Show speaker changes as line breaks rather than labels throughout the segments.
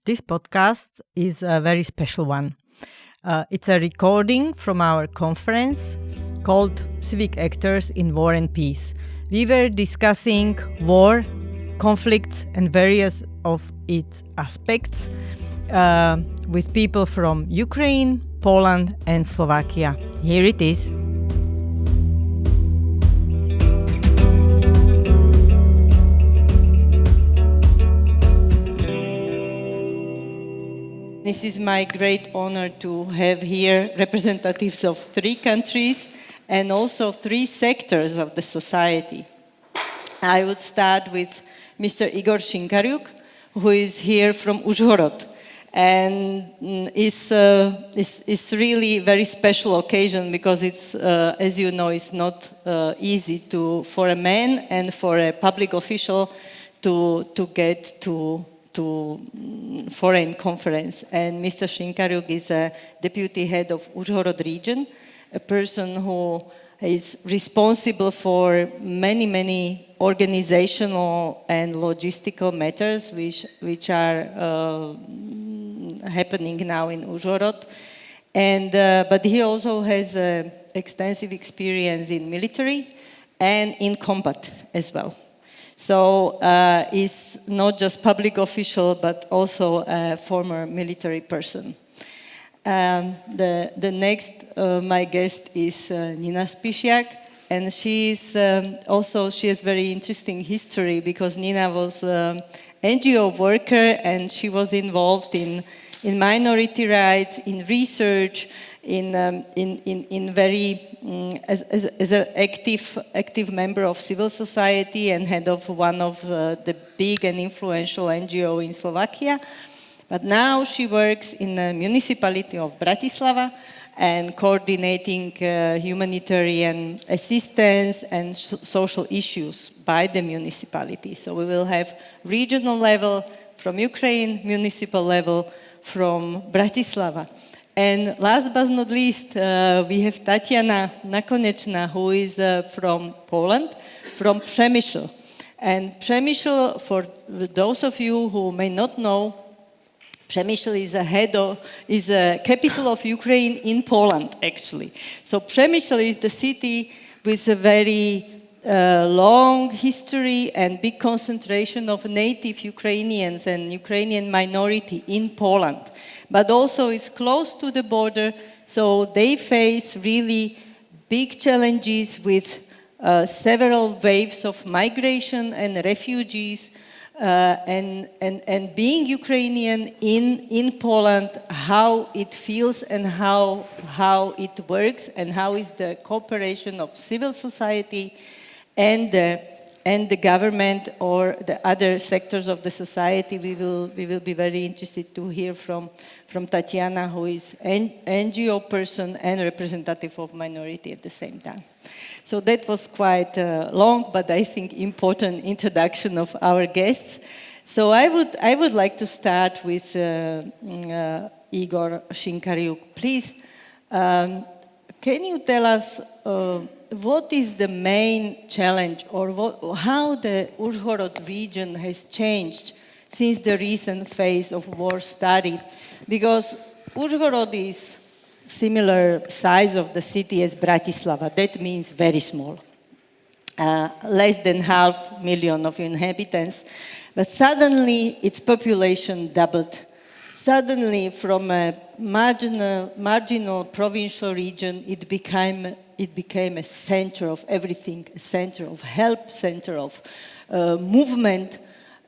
This podcast is a very special one. It's a recording from our conference called Civic Actors in War and Peace. We were discussing war, conflicts, and various of its aspects with people from Ukraine, Poland, and Slovakia. Here it is. This is my great honor to have here representatives of 3 countries and also 3 sectors of the society. I would start with Mr. Igor Shynkariuk, who is here from Užhorod. And it's really a very special occasion because it's, as you know, it's not easy for a man and for a public official to get to foreign conference. And Mr. Shynkariuk is a deputy head of Užhorod region, a person who is responsible for many organizational and logistical matters which are happening now in Užhorod. And but he also has extensive experience in military and in combat as well. So he's not just public official, but also a former military person. The next, my guest is Nina Spišiak, and she has very interesting history because Nina was NGO worker and she was involved in minority rights, in research, in very as an active member of civil society and head of one of the big and influential NGO in Slovakia. But now she works in the municipality of Bratislava and coordinating humanitarian assistance and social issues by the municipality. So we will have regional level from Ukraine, municipal level from Bratislava. And last but not least, we have Tatiana Nakonieczna, who is from Poland, from Przemysl. And Przemysl, for those of you who may not know, Przemysl is a capital of Ukraine in Poland, actually. So Przemysl is the city with a very long history and big concentration of native Ukrainians and Ukrainian minority in Poland. But also it's close to the border, so they face really big challenges with several waves of migration and refugees. And being Ukrainian in Poland, how it feels and how it works and how is the cooperation of civil society and the government or the other sectors of the society. We will be very interested to hear from Tatiana, who is an NGO person and representative of minority at the same time. So that was quite long, but I think important introduction of our guests. So I would like to start with Igor Shynkariuk. Please, can you tell us what is the main challenge or how the Užhorod region has changed since the recent phase of war started? Because Užhorod is similar size of the city as Bratislava. That means very small. Less than 500,000 of inhabitants. But suddenly its population doubled. Suddenly from a marginal provincial region, it became a center of everything, a center of help, center of movement,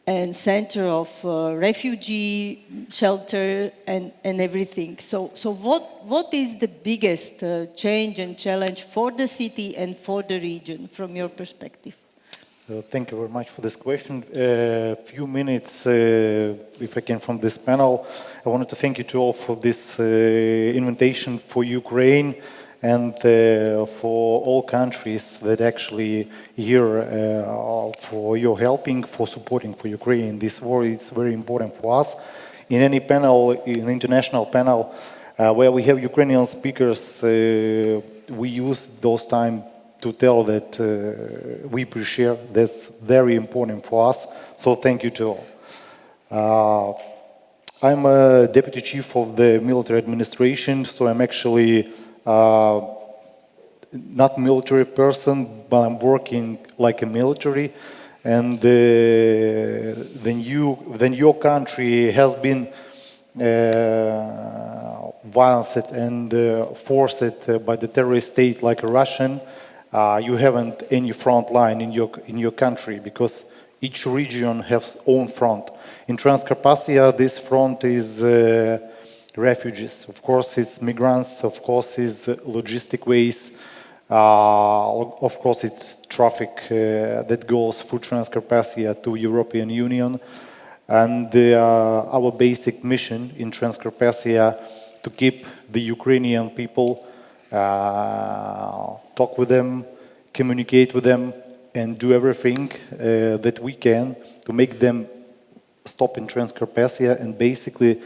and center of refugee shelter and everything. So what is the biggest change and challenge for the city and for the region from your perspective?
Thank you very much for this question. A few minutes, if I can, from this panel. I wanted to thank you to all for this invitation for Ukraine and for all countries that actually here for your helping, for supporting for Ukraine. This war is very important for us. In any panel, in international panel, where we have Ukrainian speakers, we use those time to tell that we appreciate. That's very important for us. So thank you to all. I'm a deputy chief of the military administration, so I'm actually not military person, but I'm working like a military. And then your country has been violated and forced by the terrorist state like a Russian, you haven't any front line in your country because each region has own front. In Transcarpathia, this front is refugees. Of course, it's migrants. Of course, it's logistic ways. Of course, it's traffic that goes through Transcarpathia to European Union. And our basic mission in Transcarpathia to keep the Ukrainian people, talk with them, communicate with them, and do everything that we can to make them stop in Transcarpathia and basically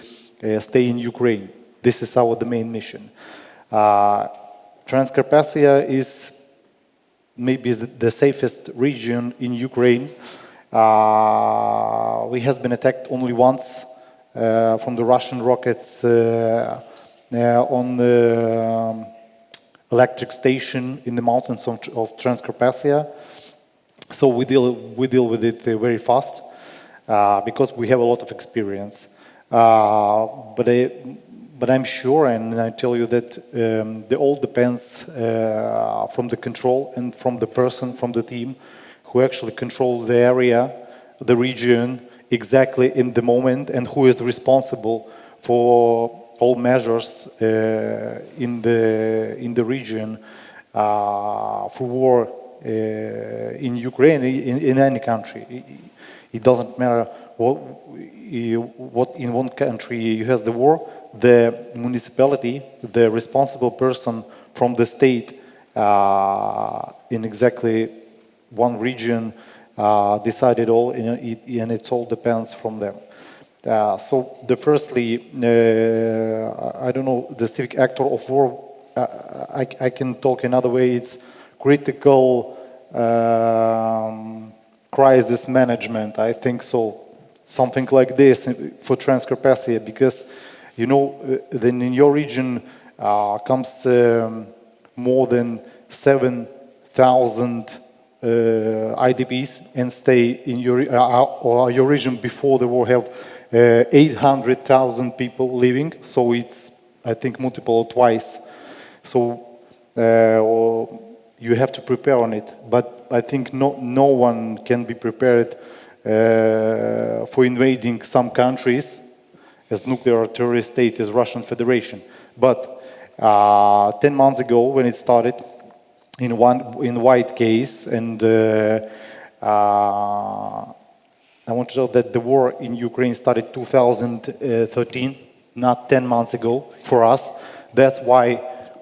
stay in Ukraine. This is the main mission. Transcarpathia is maybe the safest region in Ukraine. We has been attacked only once from the Russian rockets on the electric station in the mountains of Transcarpathia. So we deal with it very fast because we have a lot of experience. But I'm sure, and I tell you that it all depends from the control and from the person, from the team who actually control the area, the region, exactly in the moment, and who is responsible for all measures in the region for war in Ukraine, in any country. It doesn't matter what in one country you have the war. The municipality, the responsible person from the state in exactly one region decided all, and it all depends from them. So firstly, I don't know, the civic actor of war, I can talk another way, it's critical crisis management, I think so. Something like this for Transcarpathia, because you know, then in your region comes more than 7,000 IDPs and stay in your region. Before the war have 800,000 people living, so it's, I think, multiple twice. So you have to prepare on it, but I think no one can be prepared for invading some countries as nuclear terrorist state as Russian Federation. But 10 months ago, when it started, in white case, and I want to tell that the war in Ukraine started 2013, not 10 months ago for us. That's why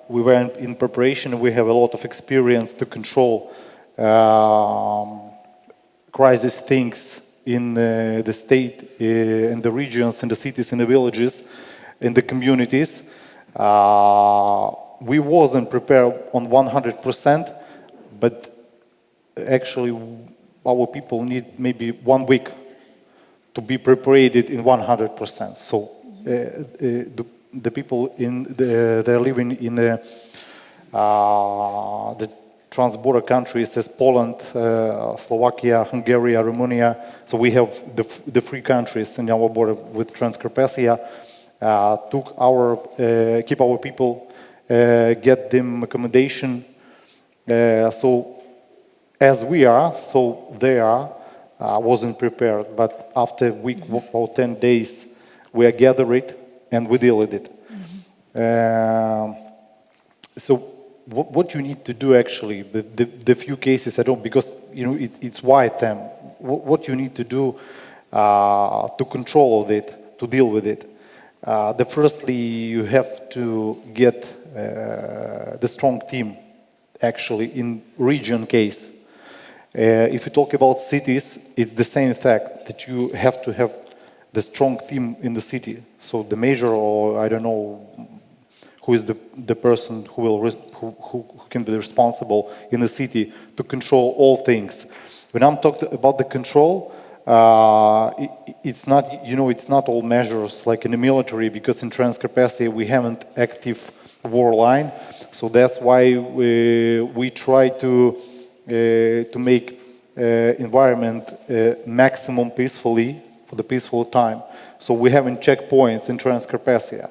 we were in preparation. We have a lot of experience to control crisis things in the state, in the regions, in the cities, in the villages, in the communities. We wasn't prepared on 100%, but actually our people need maybe 1 week to be prepared in 100%. So the people they're living in the trans-border countries as Poland, Slovakia, Hungary, Romania. So we have the three countries in our border with Transcarpathia. Keep our people, get them accommodation. So as we are, so they are. Wasn't prepared, but after a week or 10 days, we are gathered and we deal with it. So what you need to do actually, the few cases I don't, because you know it's wide them. What you need to do to control it, to deal with it. Firstly, you have to get the strong team, actually, in region case. If you talk about cities, it's the same fact that you have to have the strong team in the city. So the mayor, or I don't know who is the person who can be responsible in the city to control all things. When I'm talking about the control, it's not, it's not all measures like in the military, because in Transcarpathian we haven't active war line. So that's why we try to make environment maximum peacefully for the peaceful time. So we having checkpoints in Transcarpathian.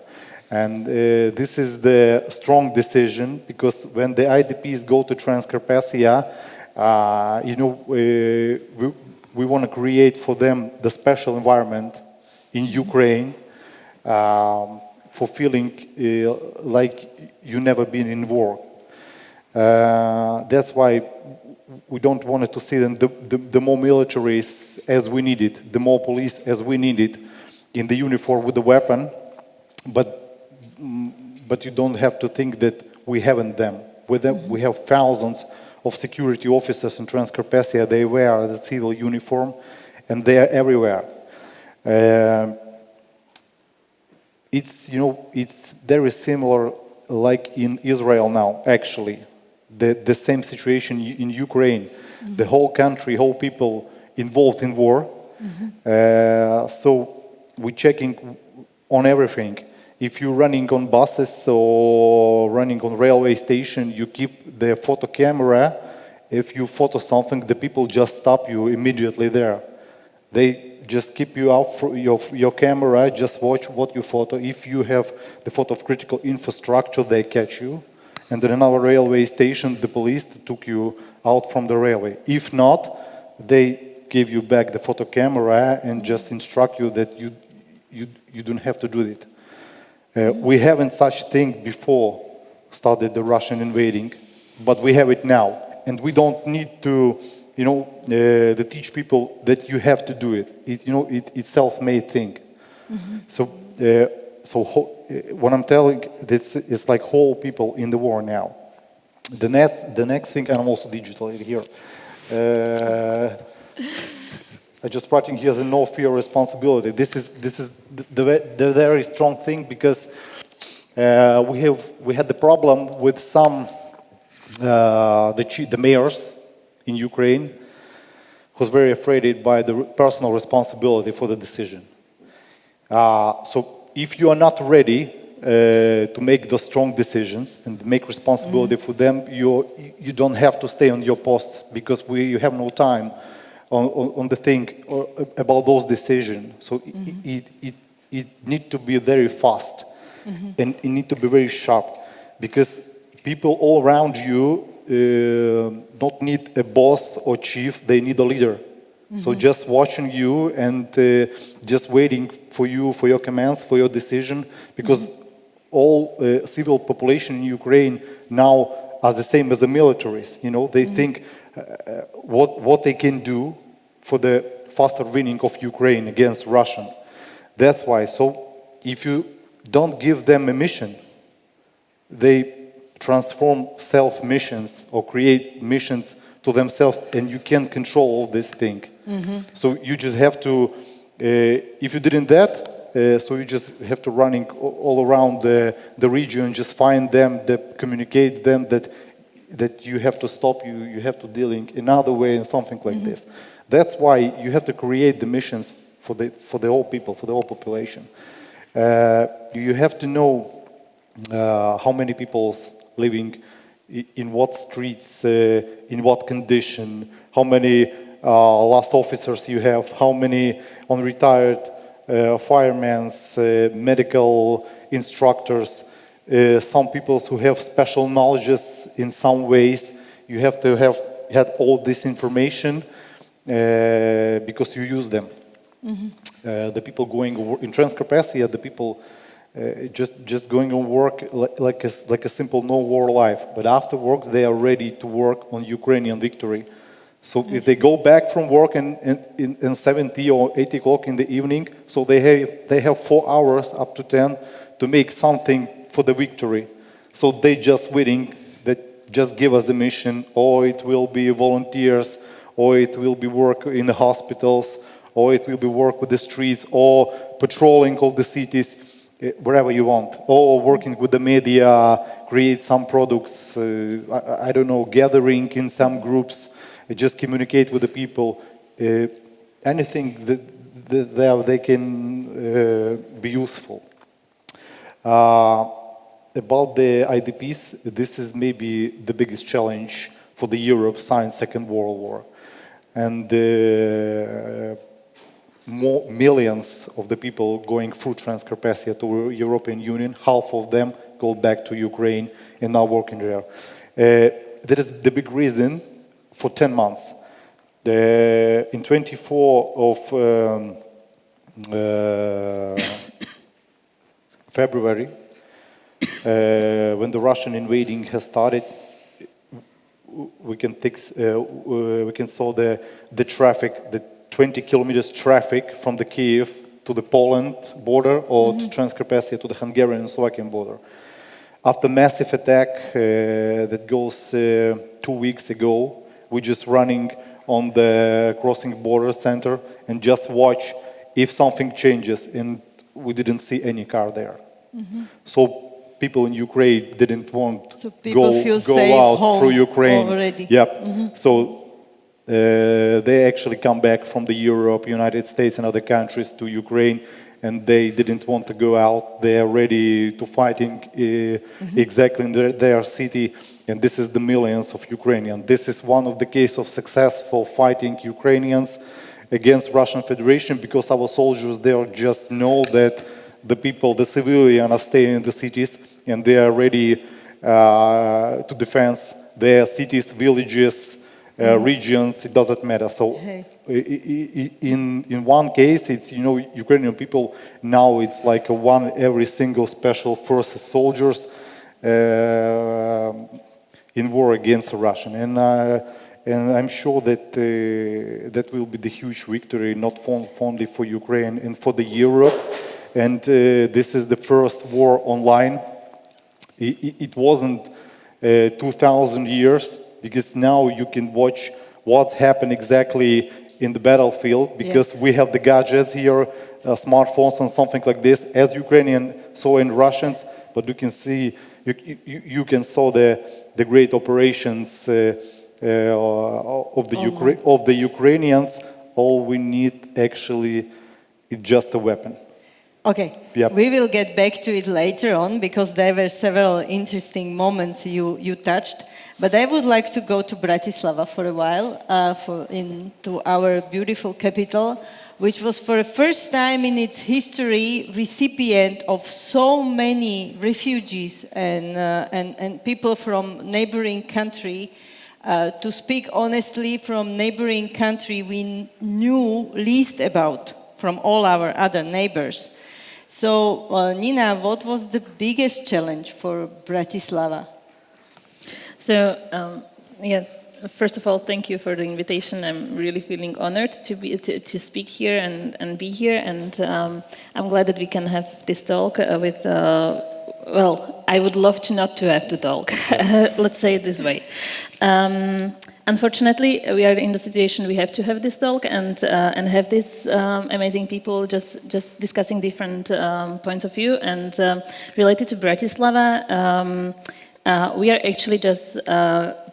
And this is the strong decision, because when the IDPs go to Transcarpathian, we want to create for them the special environment in Ukraine for feeling like you never been in war. That's why we don't want to see them the more militaries as we need it, the more police as we need it, in the uniform with the weapon, but you don't have to think that we haven't them. With them, we have thousands of security officers in Transcarpathian. They wear the civil uniform, and they are everywhere. It's very similar like in Israel now, actually. The same situation in Ukraine. The whole country, whole people involved in war. So we're checking on everything. If you're running on buses or running on railway station, you keep the photo camera. If you photo something, the people just stop you immediately there. They just keep you out for your camera, just watch what you photo. If you have the photo of critical infrastructure, they catch you. And in another railway station, the police took you out from the railway. If not, they give you back the photo camera and just instruct you that you don't have to do it. We haven't such thing before started the Russian invading, but we have it now. And we don't need to, to teach people that you have to do it. It's self-made thing. So what I'm telling, it's like whole people in the war now. The next thing, and I'm also digital here. I just writing here as a no fear responsibility. This is the very strong thing, because we had the problem with some the mayors in Ukraine was very afraid by the personal responsibility for the decision. So if you are not ready to make the strong decisions and make responsibility for them, you don't have to stay on your post, because you have no time on the thing about those decisions. So it need to be very fast, and it need to be very sharp, because people all around you don't need a boss or chief, they need a leader. So just watching you and just waiting for you, for your commands, for your decision, because all civil population in Ukraine now are the same as the militaries. They think what they can do for the faster winning of Ukraine against Russian. That's why. So if you don't give them a mission, they transform self-missions or create missions to themselves, and you can't control all this thing. So you just have to, if you didn't that, so you just have to running all around the region, just find them, communicate them that you have to stop, you have to deal in another way and something like this. That's why you have to create the missions for the whole people, for the whole population. You have to know how many people's living in what streets, in what condition, how many last officers you have, how many unretired firemen, medical instructors, some people who have special knowledges in some ways. You have to have had all this information because you use them. The people going in Transcarpathian, the people just going on work like a simple no-war life. But after work, they are ready to work on Ukrainian victory. So if they go back from work in 70 or 80 o'clock in the evening, so they have 4 hours up to 10 to make something for the victory. So they just waiting that just give us the mission, or it will be volunteers, or it will be work in the hospitals, or it will be work with the streets, or patrolling all the cities. Wherever you want, or working with the media, create some products, I don't know, gathering in some groups, just communicate with the people. anything that they can be useful. About the IDPs, this is maybe the biggest challenge for the Europe since Second World War. And millions of the people going through Transcarpathia to European Union, half of them go back to Ukraine and now working there. That is the big reason for 10 months. In 24 of February, when the Russian invading has started, we can saw the traffic, the 20 kilometers traffic from the Kiev to the Poland border or to Transcarpathia to the Hungarian and Slovakian border. After massive attack that goes 2 weeks ago, we're just running on the crossing border center and just watch if something changes, and we didn't see any car there. So people in Ukraine didn't want to go out through Ukraine.
Already.
Yep. So they actually come back from the Europe, United States and other countries to Ukraine, and they didn't want to go out. They are ready to fighting exactly in their city, and this is the millions of Ukrainians. This is one of the cases of successful fighting Ukrainians against Russian Federation, because our soldiers there just know that the people, the civilians, are staying in the cities, and they are ready to defend their cities, villages, regions. It doesn't matter. So, in one case, it's Ukrainian people now. It's like one every single special forces soldiers in war against the Russian, and I'm sure that that will be the huge victory, not only for Ukraine and for the Europe. And this is the first war online. It wasn't 2,000 years, because now you can watch what's happened exactly in the battlefield, because we have the gadgets here, smartphones and something like this, as Ukrainian so in Russians, but you can see, you can saw the great operations of the Ukrainians. All we need actually is just a weapon.
Okay, we will get back to it later on, because there were several interesting moments you touched. But I would like to go to Bratislava for a while, to our beautiful capital, which was for the first time in its history recipient of so many refugees and people from neighboring country. To speak honestly, from neighboring country we knew least about from all our other neighbors. So, Nina, what was the biggest challenge for Bratislava?
So, first of all, thank you for the invitation. I'm really feeling honored to speak here and be here, and I'm glad that we can have this talk with. I would love not to have to talk. Let's say it this way. Unfortunately, we are in the situation we have to have this talk and have these amazing people just discussing different points of view. And related to Bratislava, we are actually just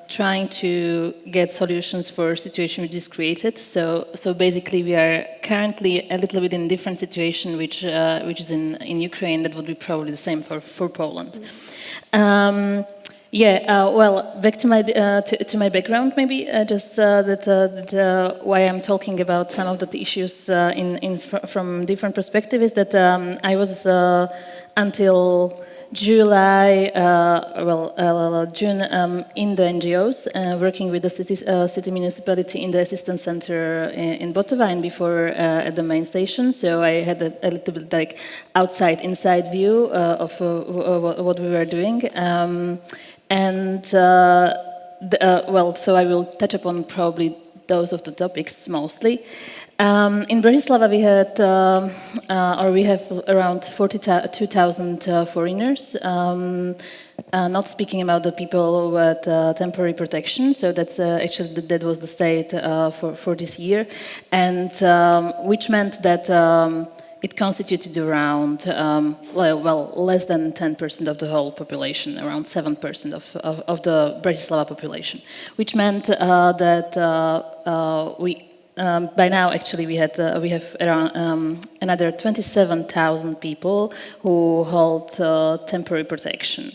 trying to get solutions for a situation which is created. So basically, we are currently a little bit in a different situation, which is in Ukraine. That would be probably the same for Poland. Back to my background, maybe why I'm talking about some of the issues from different perspectives is that I was until July, June in the NGOs, working with the city municipality in the assistance center in Botova, and before at the main station. So I had a little bit like inside view of what we were doing. So I will touch upon probably those of the topics mostly. In Bratislava, we have around 42,000 foreigners. Not speaking about the people with temporary protection. So that's actually that was the state for this year, and which meant that. It constituted around, less than 10% of the whole population, around 7% of the Bratislava population, which meant that by now, actually, we have around another 27,000 people who hold temporary protection.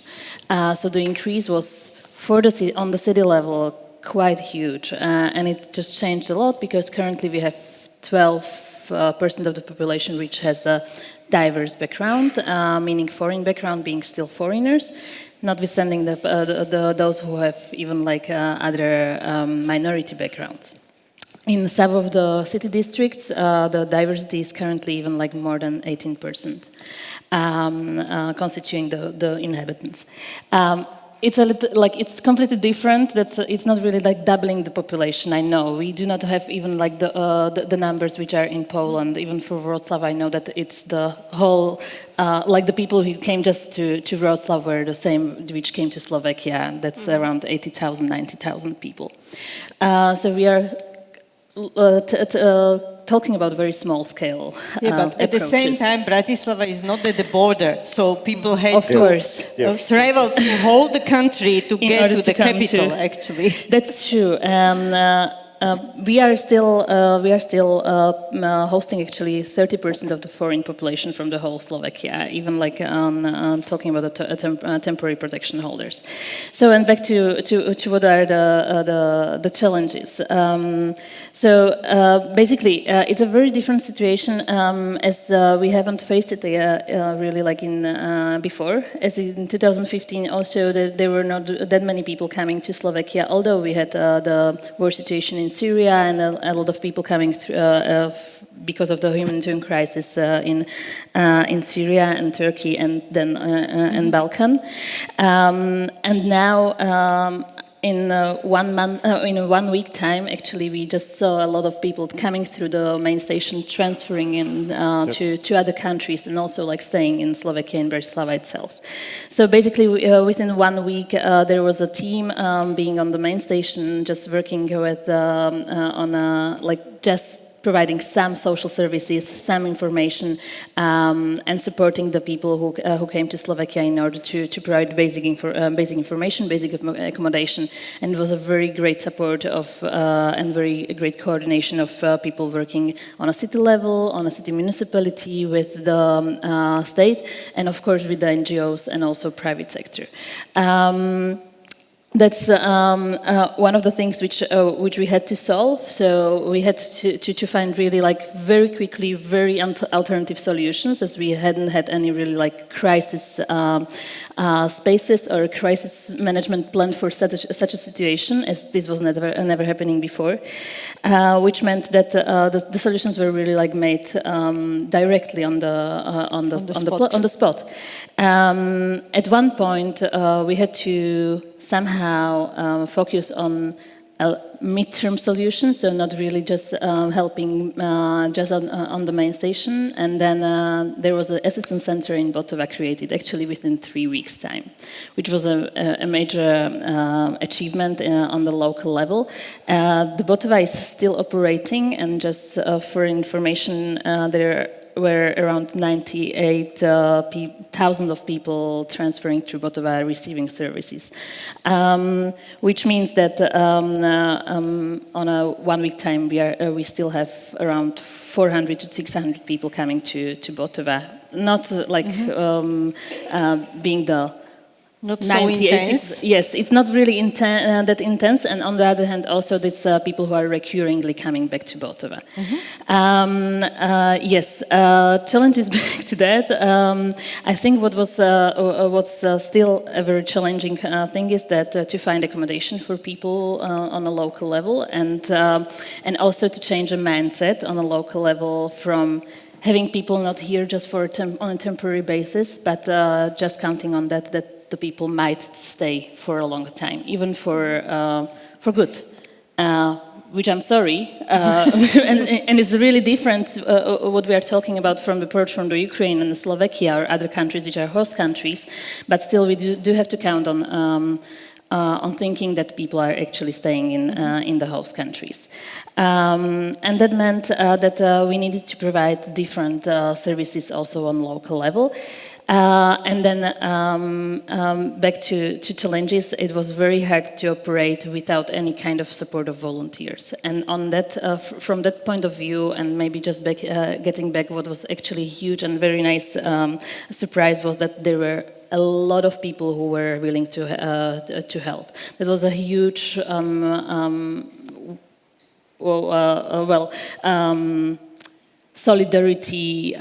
So the increase was on the city level quite huge, and it just changed a lot because currently we have 12% of the population which has a diverse background, meaning foreign background, being still foreigners, notwithstanding those who have even like other minority backgrounds. In some of the city districts, the diversity is currently even like more than 18%, constituting the inhabitants. It's a little like it's completely different. It's not really like doubling the population. I know we do not have even like the numbers which are in Poland. Even for Wrocław, I know that it's the whole like the people who came just to Wrocław were the same which came to Slovakia. That's around 80,000, 90,000 people. So we are talking about very small scale.
But at the same time, Bratislava is not at the border, so people had to travel through whole the country to get to the capital. Actually,
that's true. We are still hosting actually 30% of the foreign population from the whole Slovakia, even like talking about the temporary protection holders. So and back to what are the challenges. Basically, it's a very different situation as we haven't faced it really like in before. As in 2015, also there were not that many people coming to Slovakia, although we had the war situation in Syria and a lot of people coming through because of the humanitarian crisis in Syria and Turkey and then in Balkan. And now in 1 month, in 1 week time, actually, we just saw a lot of people coming through the main station, transferring in to other countries, and also like staying in Slovakia and Bratislava itself. So basically, within 1 week, there was a team being on the main station, just working with just providing some social services, some information, and supporting the people who came to Slovakia in order to provide basic information, basic accommodation. And it was a very great support of and very great coordination of people working on a city level, on a city municipality, with the state, and of course with the NGOs and also private sector. That's one of the things which we had to solve. So we had to find really like very quickly very alternative solutions, as we hadn't had any really like crisis spaces or crisis management plan for such a situation, as this was never happening before, which meant that the solutions were really like made directly on the spot. At one point, we had to somehow focus on mid-term solutions, so not really just helping just on the main station. And then there was an assistance center in Botova created actually within 3 weeks' time, which was a major achievement on the local level. The Botova is still operating, and just for information, there were around 98,000 of people transferring to Botova receiving services, which means that on a 1 week time we still have around 400 to 600 people coming to Botova, not being the
not so intense.
Yes, it's not really that intense, and on the other hand, also it's people who are recurringly coming back to Botova. Yes, challenges back to that. I think what's still a very challenging thing is that to find accommodation for people on a local level, and also to change a mindset on a local level from having people not here just on a temporary basis, but just counting on that the people might stay for a longer time, even for good, which I'm sorry, and it's really different what we are talking about from the approach from the Ukraine and Slovakia or other countries which are host countries, but still we do have to count on thinking that people are actually staying in the host countries. And that meant that we needed to provide different services also on local level. And then back to challenges, it was very hard to operate without any kind of support of volunteers. And on that, from that point of view, and maybe just getting back, what was actually huge and very nice surprise was that there were a lot of people who were willing to help. That was a huge solidarity,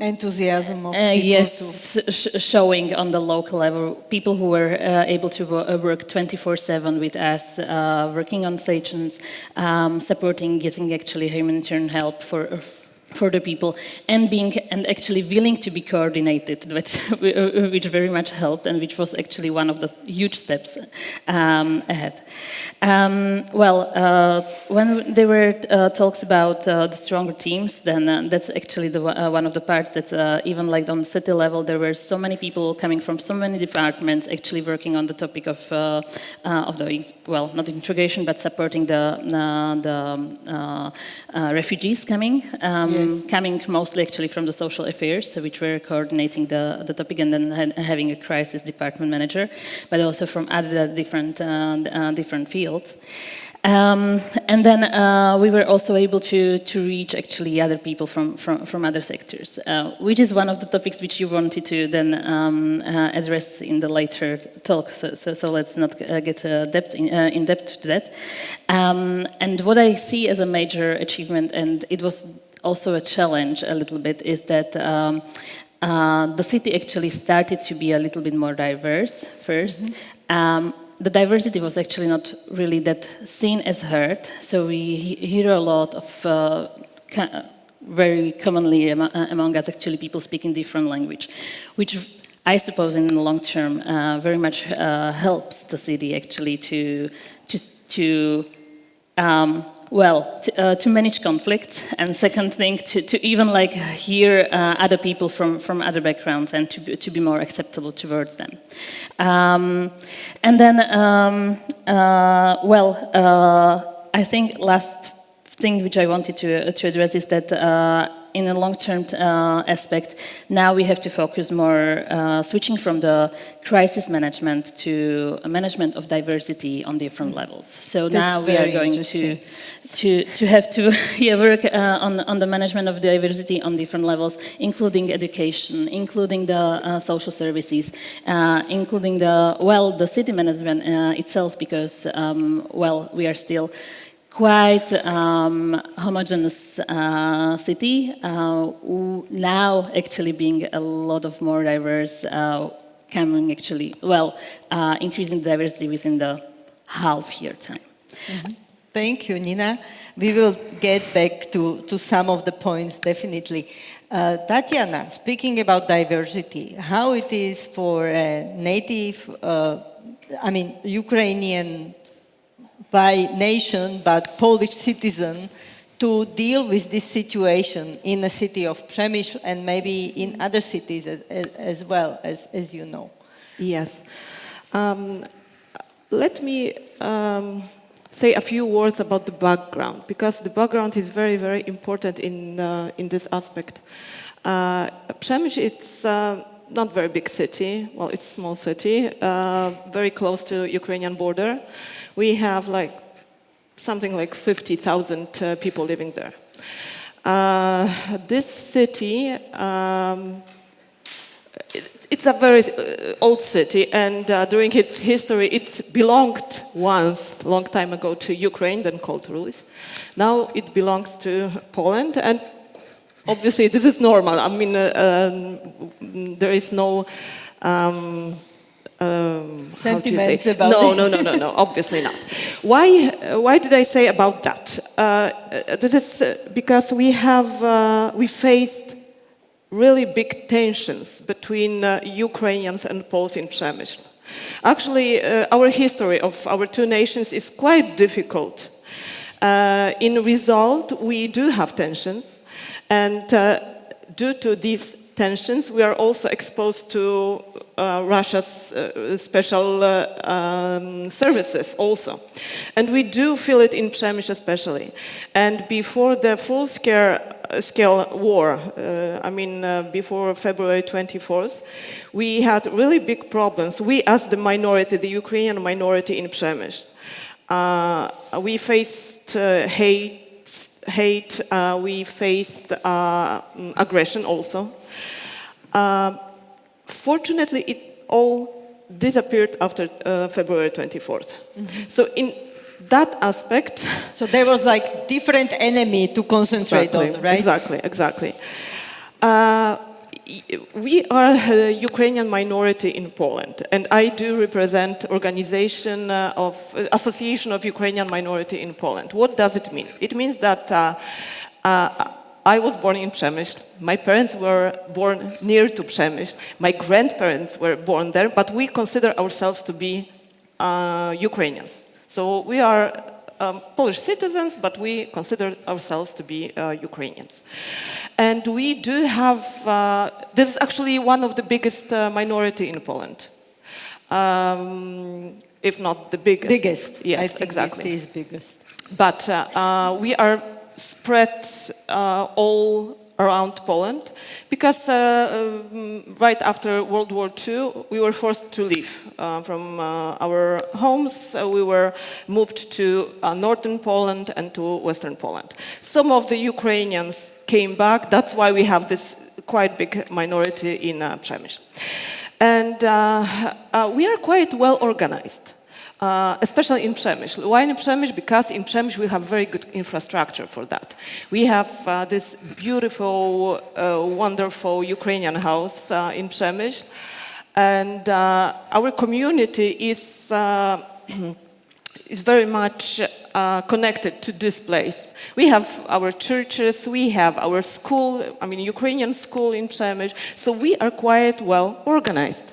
enthusiasm of people.
Yes, showing on the local level. People who were able to work 24/7 with us, working on stations, supporting, getting actually humanitarian help for the people, and actually willing to be coordinated, which very much helped, and which was actually one of the huge steps ahead. When there were talks about the stronger teams, then that's actually one of the parts that even like on city level, there were so many people coming from so many departments actually working on the topic of the not integration, but supporting the refugees coming. Coming mostly actually from the social affairs, which were coordinating the topic, and then having a crisis department manager, but also from other different fields. And then we were also able to reach actually other people from other sectors, which is one of the topics which you wanted to then address in the later talk. So let's not get in depth to that. And what I see as a major achievement, and it was also a challenge a little bit, is that the city actually started to be a little bit more diverse first. The diversity was actually not really that seen as heard, so we hear a lot of very commonly among us actually people speaking different language, which I suppose in the long term very much helps the city actually to manage conflicts, and second thing, to even like hear other people from other backgrounds and to be more acceptable towards them. And then, I think last thing which I wanted to address is that in a long-term aspect, now we have to focus more, switching from the crisis management to a management of diversity on different levels. So now we are going to have to work on the management of diversity on different levels, including education, including the social services, including the city management itself, because we are still quite homogeneous city, now actually being a lot of more diverse, coming actually, increasing diversity within the half-year time.
Thank you, Nina. We will get back to some of the points, definitely. Tatiana, speaking about diversity, how it is for a native, Ukrainian by nation, but Polish citizen, to deal with this situation in the city of Przemysl and maybe in other cities as well, as you know.
Yes. Let me say a few words about the background, because the background is very, very important in this aspect. Przemysl, it's not very big city. Well, it's a small city, very close to Ukrainian border. We have something like 50,000 people living there. This city, it's a very old city, and during its history, it belonged once, a long time ago, to Ukraine, then called Rus. Now it belongs to Poland, and obviously this is normal. I mean, there is no
sentiments about
it. No, obviously not. Why did I say about that? This is because we faced really big tensions between Ukrainians and Poles in Przemysl. Actually, our history of our two nations is quite difficult. In result, we do have tensions, and due to these tensions, we are also exposed to Russia's special services also. And we do feel it in Przemysl especially. And before the full-scale scale war. Before February 24th, we had really big problems. We, as the minority, the Ukrainian minority in Przemysl, we faced hate. We faced aggression also. Fortunately, it all disappeared after February 24th. Mm-hmm. So in that aspect...
So there was like different enemy to concentrate on, right?
Exactly. We are a Ukrainian minority in Poland, and I do represent Association of Ukrainian Minority in Poland. What does it mean? It means that I was born in Przemysl. My parents were born near to Przemysl. My grandparents were born there, but we consider ourselves to be Ukrainians. So we are Polish citizens, but we consider ourselves to be Ukrainians. And we do have, this is actually one of the biggest minority in Poland. If not the biggest.
Biggest.
Yes,
I think
exactly.
it is biggest.
But we are spread all around Poland because right after World War II we were forced to leave from our homes. We were moved to northern Poland and to western Poland. Some of the Ukrainians came back. That's why we have this quite big minority in Przemysl. And we are quite well organized. Especially in Przemysl. Why in Przemysl? Because in Przemysl we have very good infrastructure for that. We have this beautiful, wonderful Ukrainian house in Przemysl, and our community is very much connected to this place. We have our churches, we have our school, Ukrainian school in Przemysl, so we are quite well organized.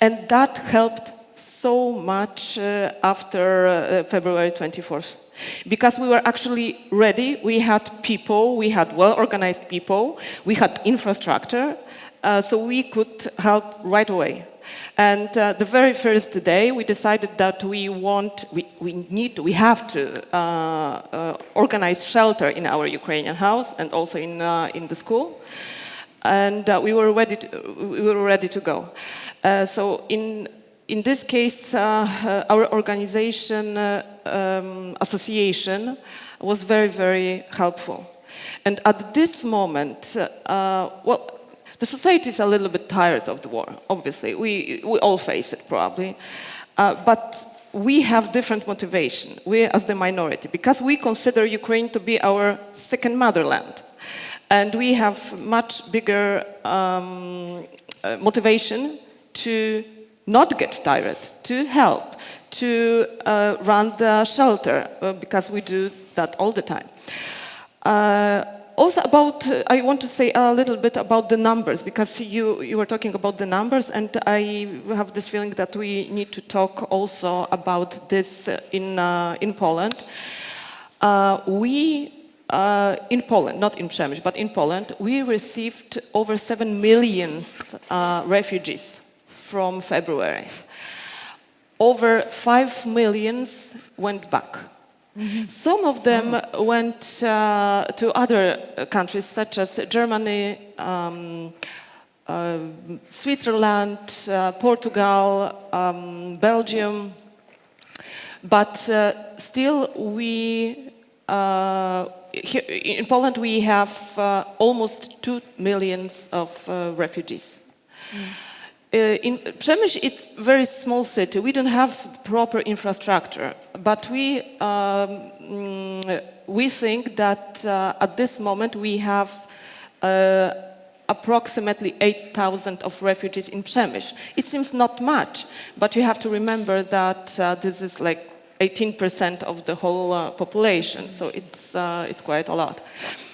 And that helped so much after February 24th. Because we were actually ready, we had people, we had well-organized people, we had infrastructure, so we could help right away. And the very first day, we decided that we have to organize shelter in our Ukrainian house and also in the school. And we were ready to go. So in this case, our organization, association, was very, very helpful. And at this moment, the society is a little bit tired of the war, obviously. We all face it, probably. But we have different motivation, we as the minority, because we consider Ukraine to be our second motherland. And we have much bigger motivation to not get tired, to help, to run the shelter, because we do that all the time. Also I want to say a little bit about the numbers, because you were talking about the numbers, and I have this feeling that we need to talk also about this in Poland. In Poland, not in Przemysl, but in Poland, we received over 7 million refugees from February. Over 5 million went back. Mm-hmm. Some of them went to other countries such as Germany, Switzerland, Portugal, Belgium. But still here in Poland we have almost 2 million of refugees. Mm. In Przemysl, it's a very small city. We don't have proper infrastructure, but we think that at this moment we have approximately 8,000 of refugees in Przemysl. It seems not much, but you have to remember that this is like 18% of the whole population, so it's quite a lot.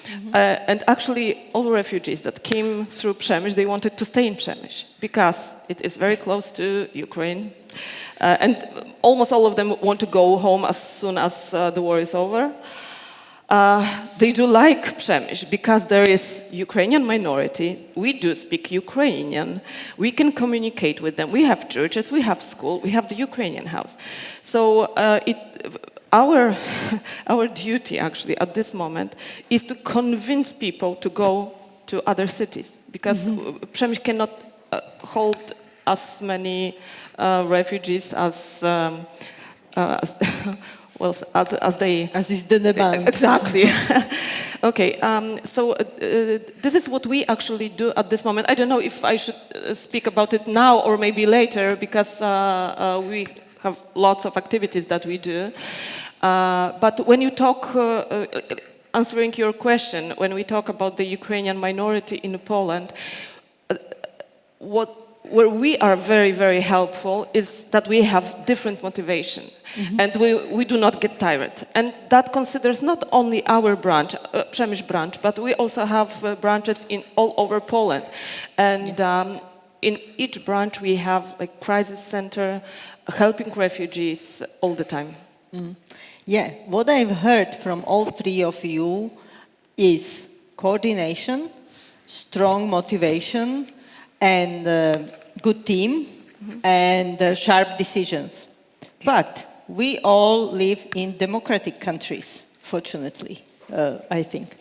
Mm-hmm. And actually, all refugees that came through Przemysl, they wanted to stay in Przemysl because it is very close to Ukraine, and almost all of them want to go home as soon as the war is over. They do like Przemysl because there is Ukrainian minority. We do speak Ukrainian. We can communicate with them. We have churches, we have school, we have the Ukrainian house. So our our duty actually at this moment is to convince people to go to other cities, because Przemysl cannot hold as many refugees as well as they
As is the demand.
exactly. Okay, so this is what we actually do at this moment. I don't know if I should speak about it now or maybe later, because we have lots of activities that we do. But when you talk, answering your question, when we talk about the Ukrainian minority in Poland, where we are very, very helpful is that we have different motivation, and we do not get tired. And that considers not only our branch, Przemysl branch, but we also have branches in all over Poland. And in each branch we have a crisis center helping refugees all the time.
Yeah, what I've heard from all three of you is coordination, strong motivation, and good team, and sharp decisions. But we all live in democratic countries, fortunately, I think.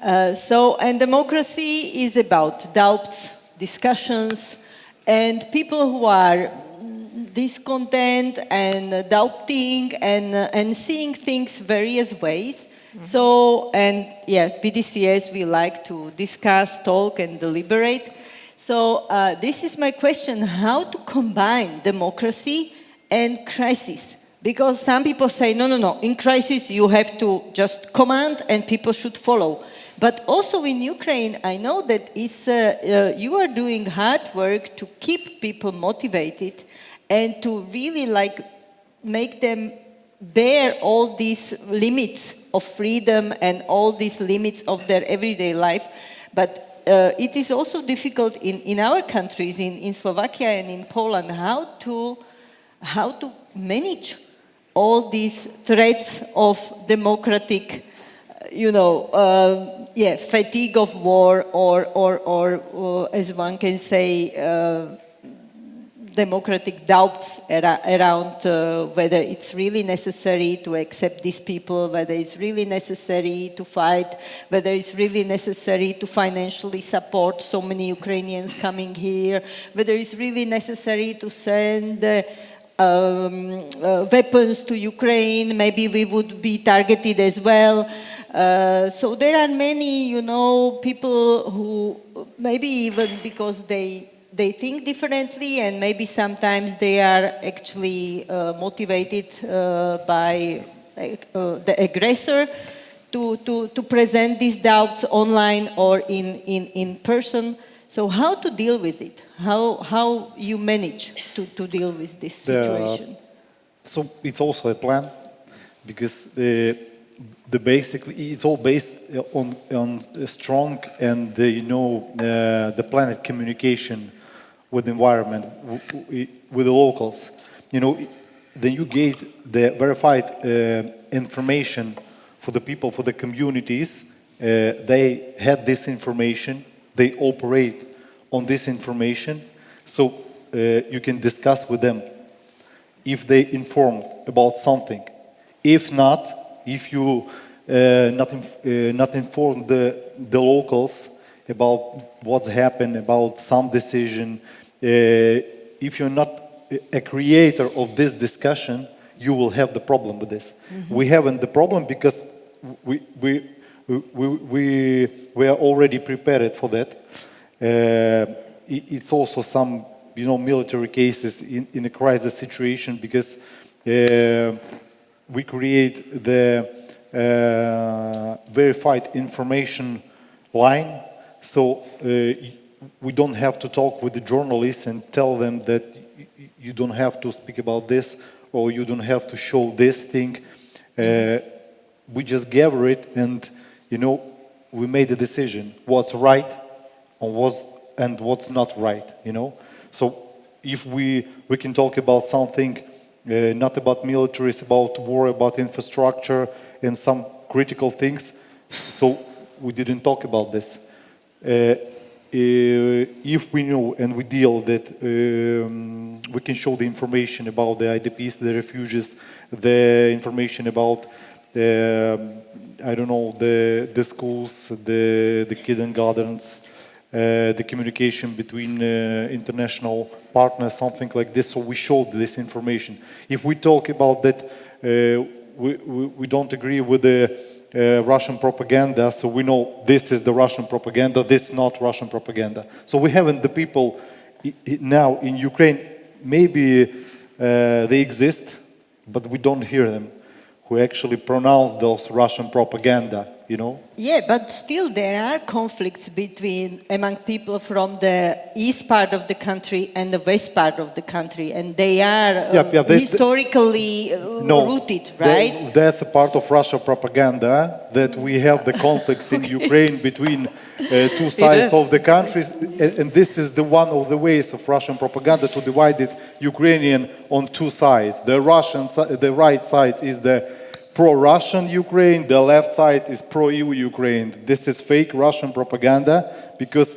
And democracy is about doubts, discussions, and people who are discontent and doubting and seeing things various ways. So, and yeah, PDCS, we like to discuss, talk, and deliberate. So this is my question: how to combine democracy and crisis? Because some people say, no, in crisis you have to just command and people should follow. But also in Ukraine, I know that you are doing hard work to keep people motivated and to really make them bear all these limits of freedom and all these limits of their everyday life. But it is also difficult in our countries, in Slovakia and in Poland, how to manage all these threats of democratic, fatigue of war, or as one can say, democratic doubts around whether it's really necessary to accept these people, whether it's really necessary to fight, whether it's really necessary to financially support so many Ukrainians coming here, whether it's really necessary to send weapons to Ukraine. Maybe we would be targeted as well. So there are many, people who maybe even because they think differently, and maybe sometimes they are actually motivated by the aggressor to present these doubts online or in person. So how to deal with it? How you manage to deal with this situation?
So it's also a plan, because basically it's all based on strong and the planet communication with the environment, with the locals. Then you get the verified information for the people, for the communities. They had this information, they operate on this information, so you can discuss with them if they informed about something. If not, if you not inform the locals about what's happened, about some decision, if you're not a creator of this discussion, you will have the problem with this. We haven't the problem because we are already prepared for that. It's also some military cases in a crisis situation, because we create the verified information line, so we don't have to talk with the journalists and tell them that you don't have to speak about this or you don't have to show this thing. We just gather it, and we made a decision what's right and what's not right. So if we can talk about something, not about militaries, about war, about infrastructure and some critical things, so we didn't talk about this. If we know and we deal that we can show the information about the IDPs, the refugees, the information about I don't know, the schools, the kindergartens, the communication between international partners, something like this. So we showed this information. If we talk about that, we don't agree with the Russian propaganda, so we know this is the Russian propaganda, this is not Russian propaganda. So we haven't the people now in Ukraine, maybe they exist, but we don't hear them, who actually pronounce those Russian propaganda, you know?
Yeah, but still there are conflicts among people from the east part of the country and the west part of the country, and they are historically rooted, right?
That's a part of Russia propaganda, that we have the conflicts in Ukraine between two sides of the countries, and this is one of the ways of Russian propaganda to divide it Ukrainian on two sides. The right side is the pro-Russian Ukraine, the left side is pro-EU Ukraine. This is fake Russian propaganda, because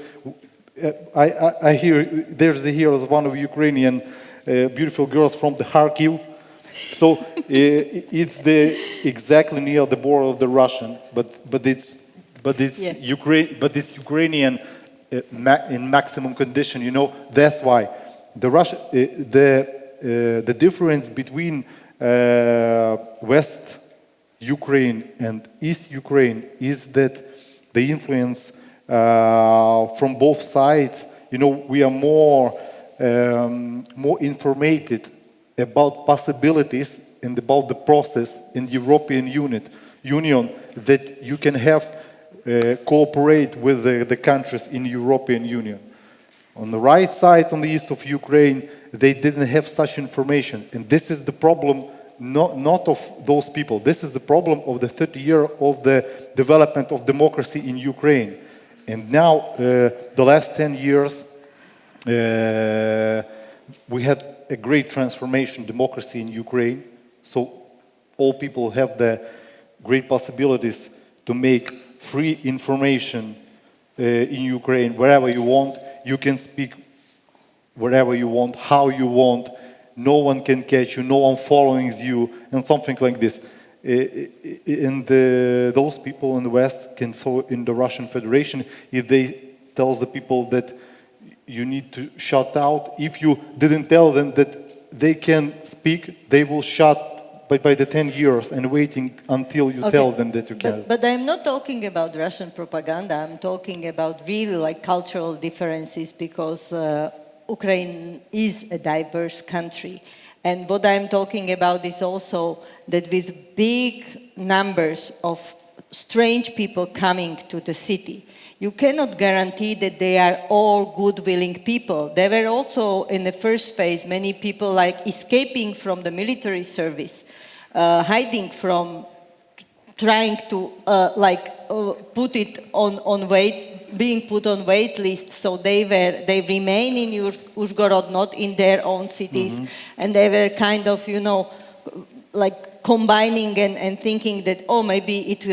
I hear, there's here one of Ukrainian beautiful girls from the Kharkiv. So it's exactly near the border of the Russian, but it's Ukrainian in maximum condition. You know, that's why the difference between West Ukraine and East Ukraine is that the influence from both sides, you know, we are more informated about possibilities and about the process in the European Union that you can have cooperate with the countries in the European Union. On the right side, on the east of Ukraine, they didn't have such information, and this is the problem. Not of those people. This is the problem of the 30 years of the development of democracy in Ukraine. And now, the last 10 years, we had a great transformation, democracy in Ukraine. So all people have the great possibilities to make free information in Ukraine. Wherever you want, you can speak wherever you want, how you want. No one can catch you, no one following you, and something like this. And those people in the West can so in the Russian Federation, if they tell the people that you need to shut out, if you didn't tell them that they can speak, they will shut by the 10 years and waiting until you tell them that you can.
But I'm not talking about Russian propaganda. I'm talking about really like cultural differences, because Ukraine is a diverse country. And what I'm talking about is also that with big numbers of strange people coming to the city, you cannot guarantee that they are all good-willing people. There were also, in the first phase, many people like escaping from the military service, hiding from trying to put it on wait, being put on wait list, so they remain in Uzhhorod, not in their own cities, and they were kind of, you know, like combining and thinking that, oh, maybe it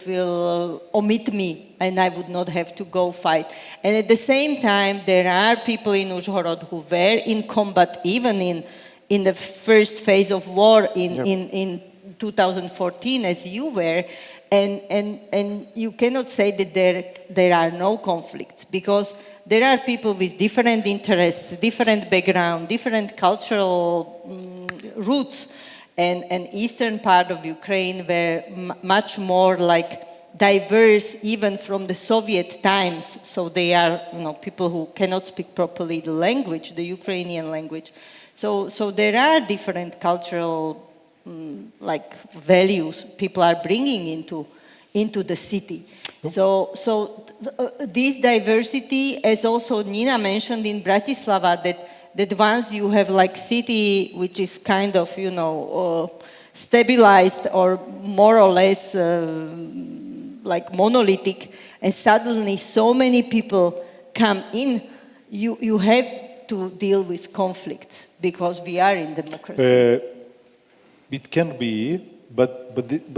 will omit me and I would not have to go fight. And at the same time, there are people in Uzhhorod who were in combat, even in the first phase of war in 2014, as you were. And you cannot say that there are no conflicts, because there are people with different interests, different background, different cultural roots, and eastern part of Ukraine were much more like diverse, even from the Soviet times. So they are, you know, people who cannot speak properly the language, the Ukrainian language. So there are different cultural like values people are bringing into the city. So this diversity, as also Nina mentioned in Bratislava, that once you have like city which is kind of, you know, stabilized or more or less like monolithic, and suddenly so many people come in, you have to deal with conflicts, because we are in democracy.
It can be, but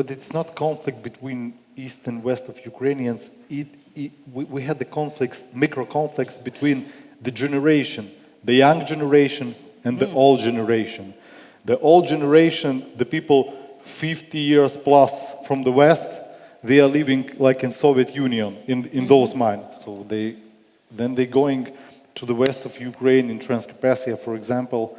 it's not conflict between east and west of Ukrainians. We had the conflicts, micro conflicts between the generation. the young generation and the old generation. The old generation, the people 50 years plus from the West, they are living like in Soviet Union, in those mines. So they're going to the west of Ukraine, in Transcarpathian, for example.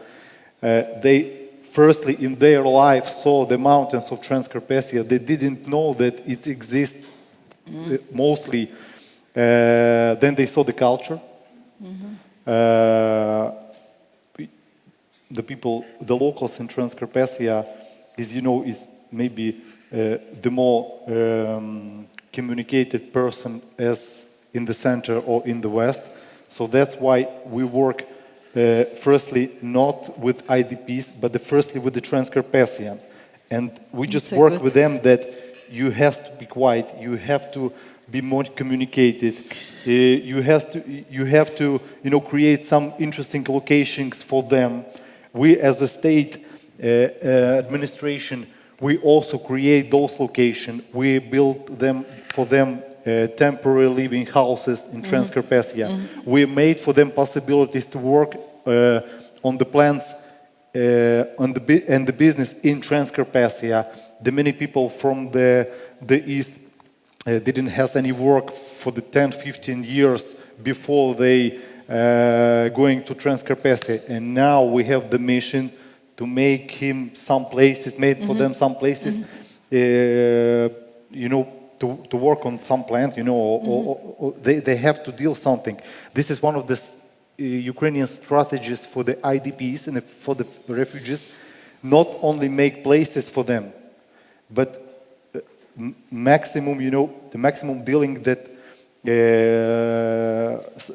They firstly in their life saw the mountains of Transcarpathian. They didn't know that it exists mostly. Then they saw the culture. The people, the locals in Transcarpathian is maybe the more communicated person as in the center or in the West. So that's why we work firstly not with IDPs, but firstly with the Transcarpathian. And we just
so
work
good.
with them that you have to be quiet, you have to be more communicated, you have to create some interesting locations for them. We as a state administration, we also create those locations. We build them for them temporary living houses in Transcarpathian. We made for them possibilities to work on the plants and the business in Transcarpathian. The many people from the east didn't have any work for the 10-15 years before they going to Transcarpathian, and now we have the mission to make him some places, made for them some places, to work on some plant, or they have to deal something. This is one of the Ukrainian strategies for the IDPs and for the refugees, not only make places for them, but maximum, the maximum dealing that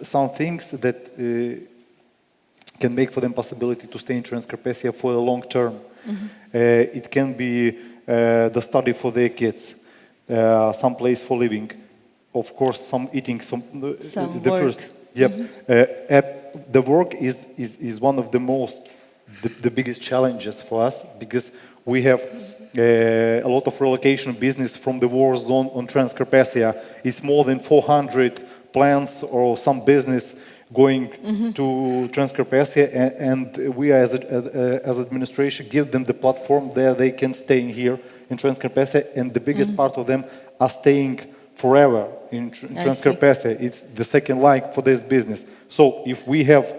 some things that can make for them possibility to stay in Transcarpathian for a long term. It can be the study for their kids, some place for living, of course, some eating, some the
work.
first. Yep. The work is one of the biggest challenges for us, because we have a lot of relocation business from the war zone on Transcarpathian. It's more than 400 plants or some business going to Transcarpathian, and we as administration give them the platform there they can stay in here in Transcarpathian, and the biggest part of them are staying forever in Transcarpathian. It's the second line for this business. So if we have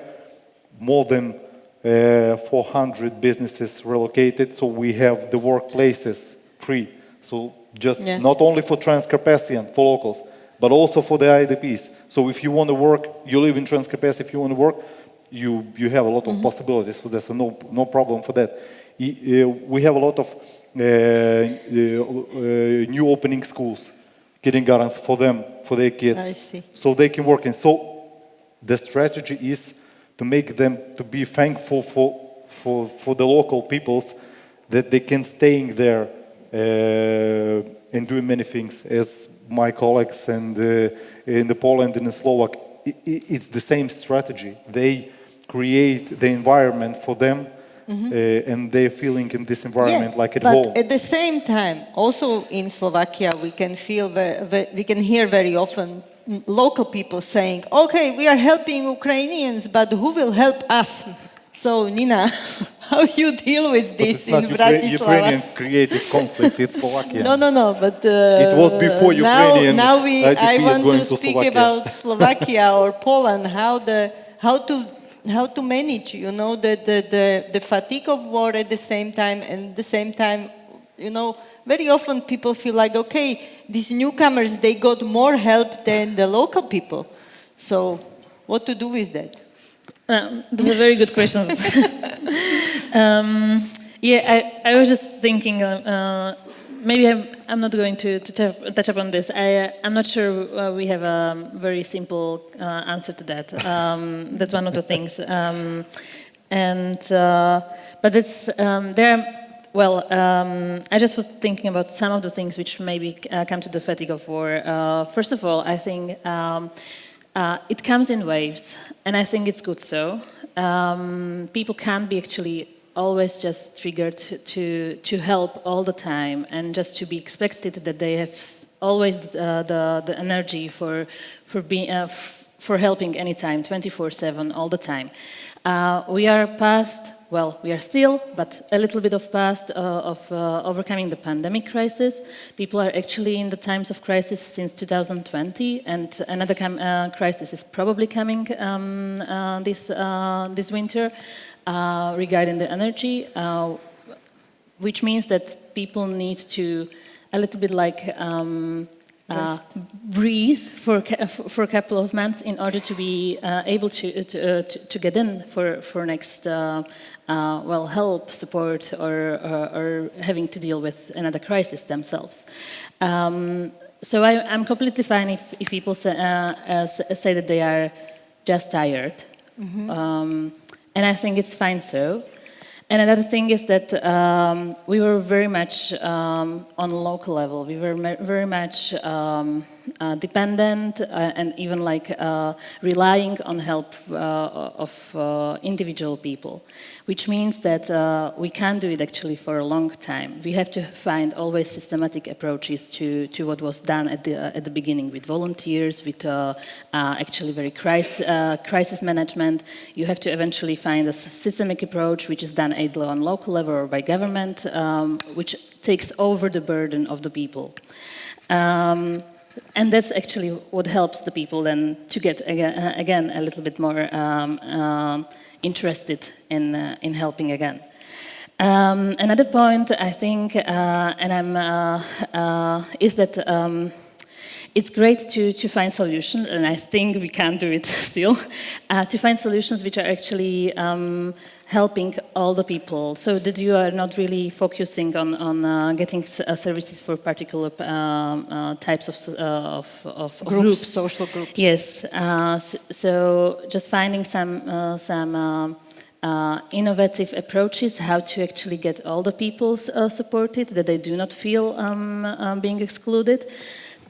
more than 400 businesses relocated, so we have the workplaces free. So just not only for Transcarpathian, for locals, but also for the IDPs. So if you want to work, you live in Transcarpathian, if you want to work, you have a lot of possibilities for that, so no problem for that. We have a lot of new opening schools, kindergartens for them, for their kids.
I see.
So they can work in. So the strategy is to make them to be thankful for the local peoples that they can stay in there and do many things. As my colleagues and in the Poland and in Slovak, it's the same strategy. They create the environment for them, and they're feeling in this environment like at home.
But at the same time, also in Slovakia, we can hear very often local people saying, "Okay, we are helping Ukrainians, but who will help us?" So, Nina, how you deal with this in Bratislava?
Ukrainian created conflict. It's Slovakia.
No, but
it was before Ukrainian.
Now
IDP
I
is
want
going
to speak
Slovakia.
about Slovakia or Poland. How to manage, the fatigue of war at the same time, and at the same time, very often people feel like, okay, these newcomers, they got more help than the local people. So, what to do with that?
Those are very good questions. I was just thinking, maybe I'm not going to touch upon this. I'm not sure we have a very simple answer to that. That's one of the things. But it's, I just was thinking about some of the things which maybe come to the fatigue of war. First of all, I think it comes in waves, and I think it's good so. People can't be actually always just triggered to help all the time, and just to be expected that they have always the energy for being for helping anytime, 24/7, all the time. We are past, well, we are still, but a little bit of past of overcoming the pandemic crisis. People are actually in the times of crisis since 2020, and another crisis is probably coming this winter regarding the energy, which means that people need to a little bit like breathe for a couple of months in order to be able to get in for next help, support, or having to deal with another crisis themselves. So I'm completely fine if people say that they are just tired, and I think it's fine so. And another thing is that we were very much on local level. We were very much dependent and even like relying on help of individual people, which means that we can't do it actually for a long time. We have to find always systematic approaches to what was done at the beginning with volunteers, with actually very crisis management. You have to eventually find a systemic approach which is done either on local level or by government, which takes over the burden of the people. And that's actually what helps the people then to get again a little bit more interested in helping again. Another point I think, is that it's great to find solutions, and I think we can do it still, to find solutions which are actually helping all the people, so that you are not really focusing on getting services for particular types of groups,
social groups.
Yes, so just finding some innovative approaches how to actually get all the people supported, that they do not feel being excluded.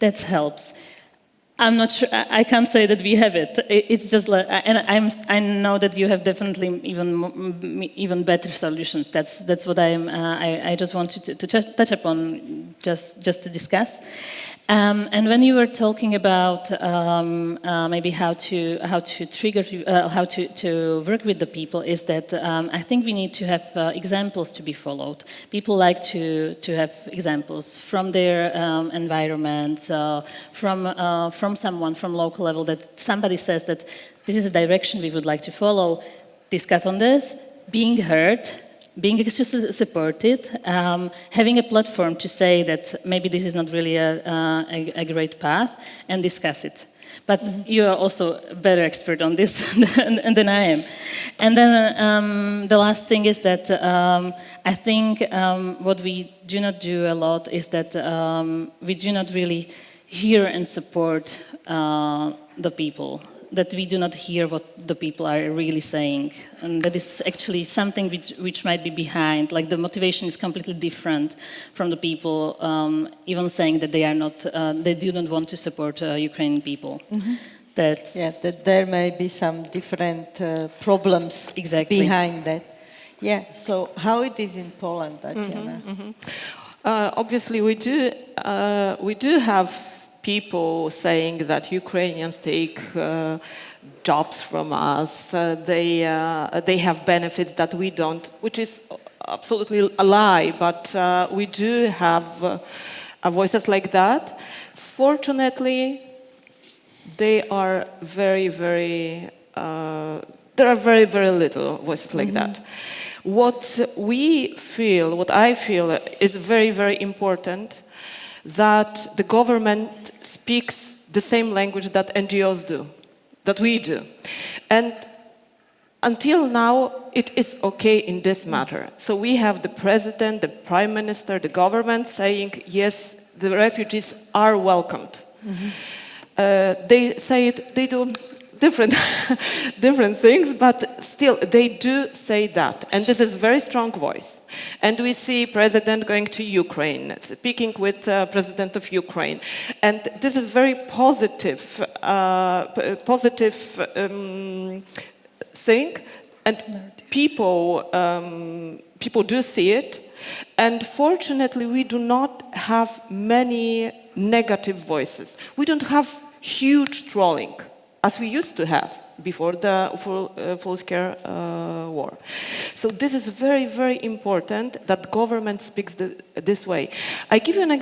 That helps. I'm not sure. I can't say that we have it. It's just like, and I know that you have definitely even better solutions. That's what I just wanted to touch upon, just to discuss. And when you were talking about maybe how to trigger, how to work with the people, is that I think we need to have examples to be followed. People like to have examples from their environments, from someone from local level, that somebody says that this is a direction we would like to follow. Discuss on this, being heard, being supported, having a platform to say that maybe this is not really a great path, and discuss it. But you are also a better expert on this than I am. And then the last thing is that I think what we do not do a lot is that we do not really hear and support the people, that we do not hear what the people are really saying. And that is actually something which might be behind, like the motivation is completely different from the people even saying that they do not want to support Ukrainian people. That
there may be some different problems behind that. Yeah, so how it is in Poland, Tatiana?
Obviously we do have people saying that Ukrainians take jobs from us, they have benefits that we don't, which is absolutely a lie, but we do have voices like that. Fortunately, they are very, very, there are very, very little voices like that. What I feel is very, very important, that the government speaks the same language that NGOs do, that we do. And until now, it is okay in this matter. So we have the president, the prime minister, the government saying, yes, the refugees are welcomed. They say it, they do different things, but still they do say that, and this is very strong voice. And we see president going to Ukraine, speaking with president of Ukraine, and this is very positive thing, and people do see it. And fortunately, we do not have many negative voices. We don't have huge trolling as we used to have before the full-scale war. So this is very, very important that government speaks this way. I give you an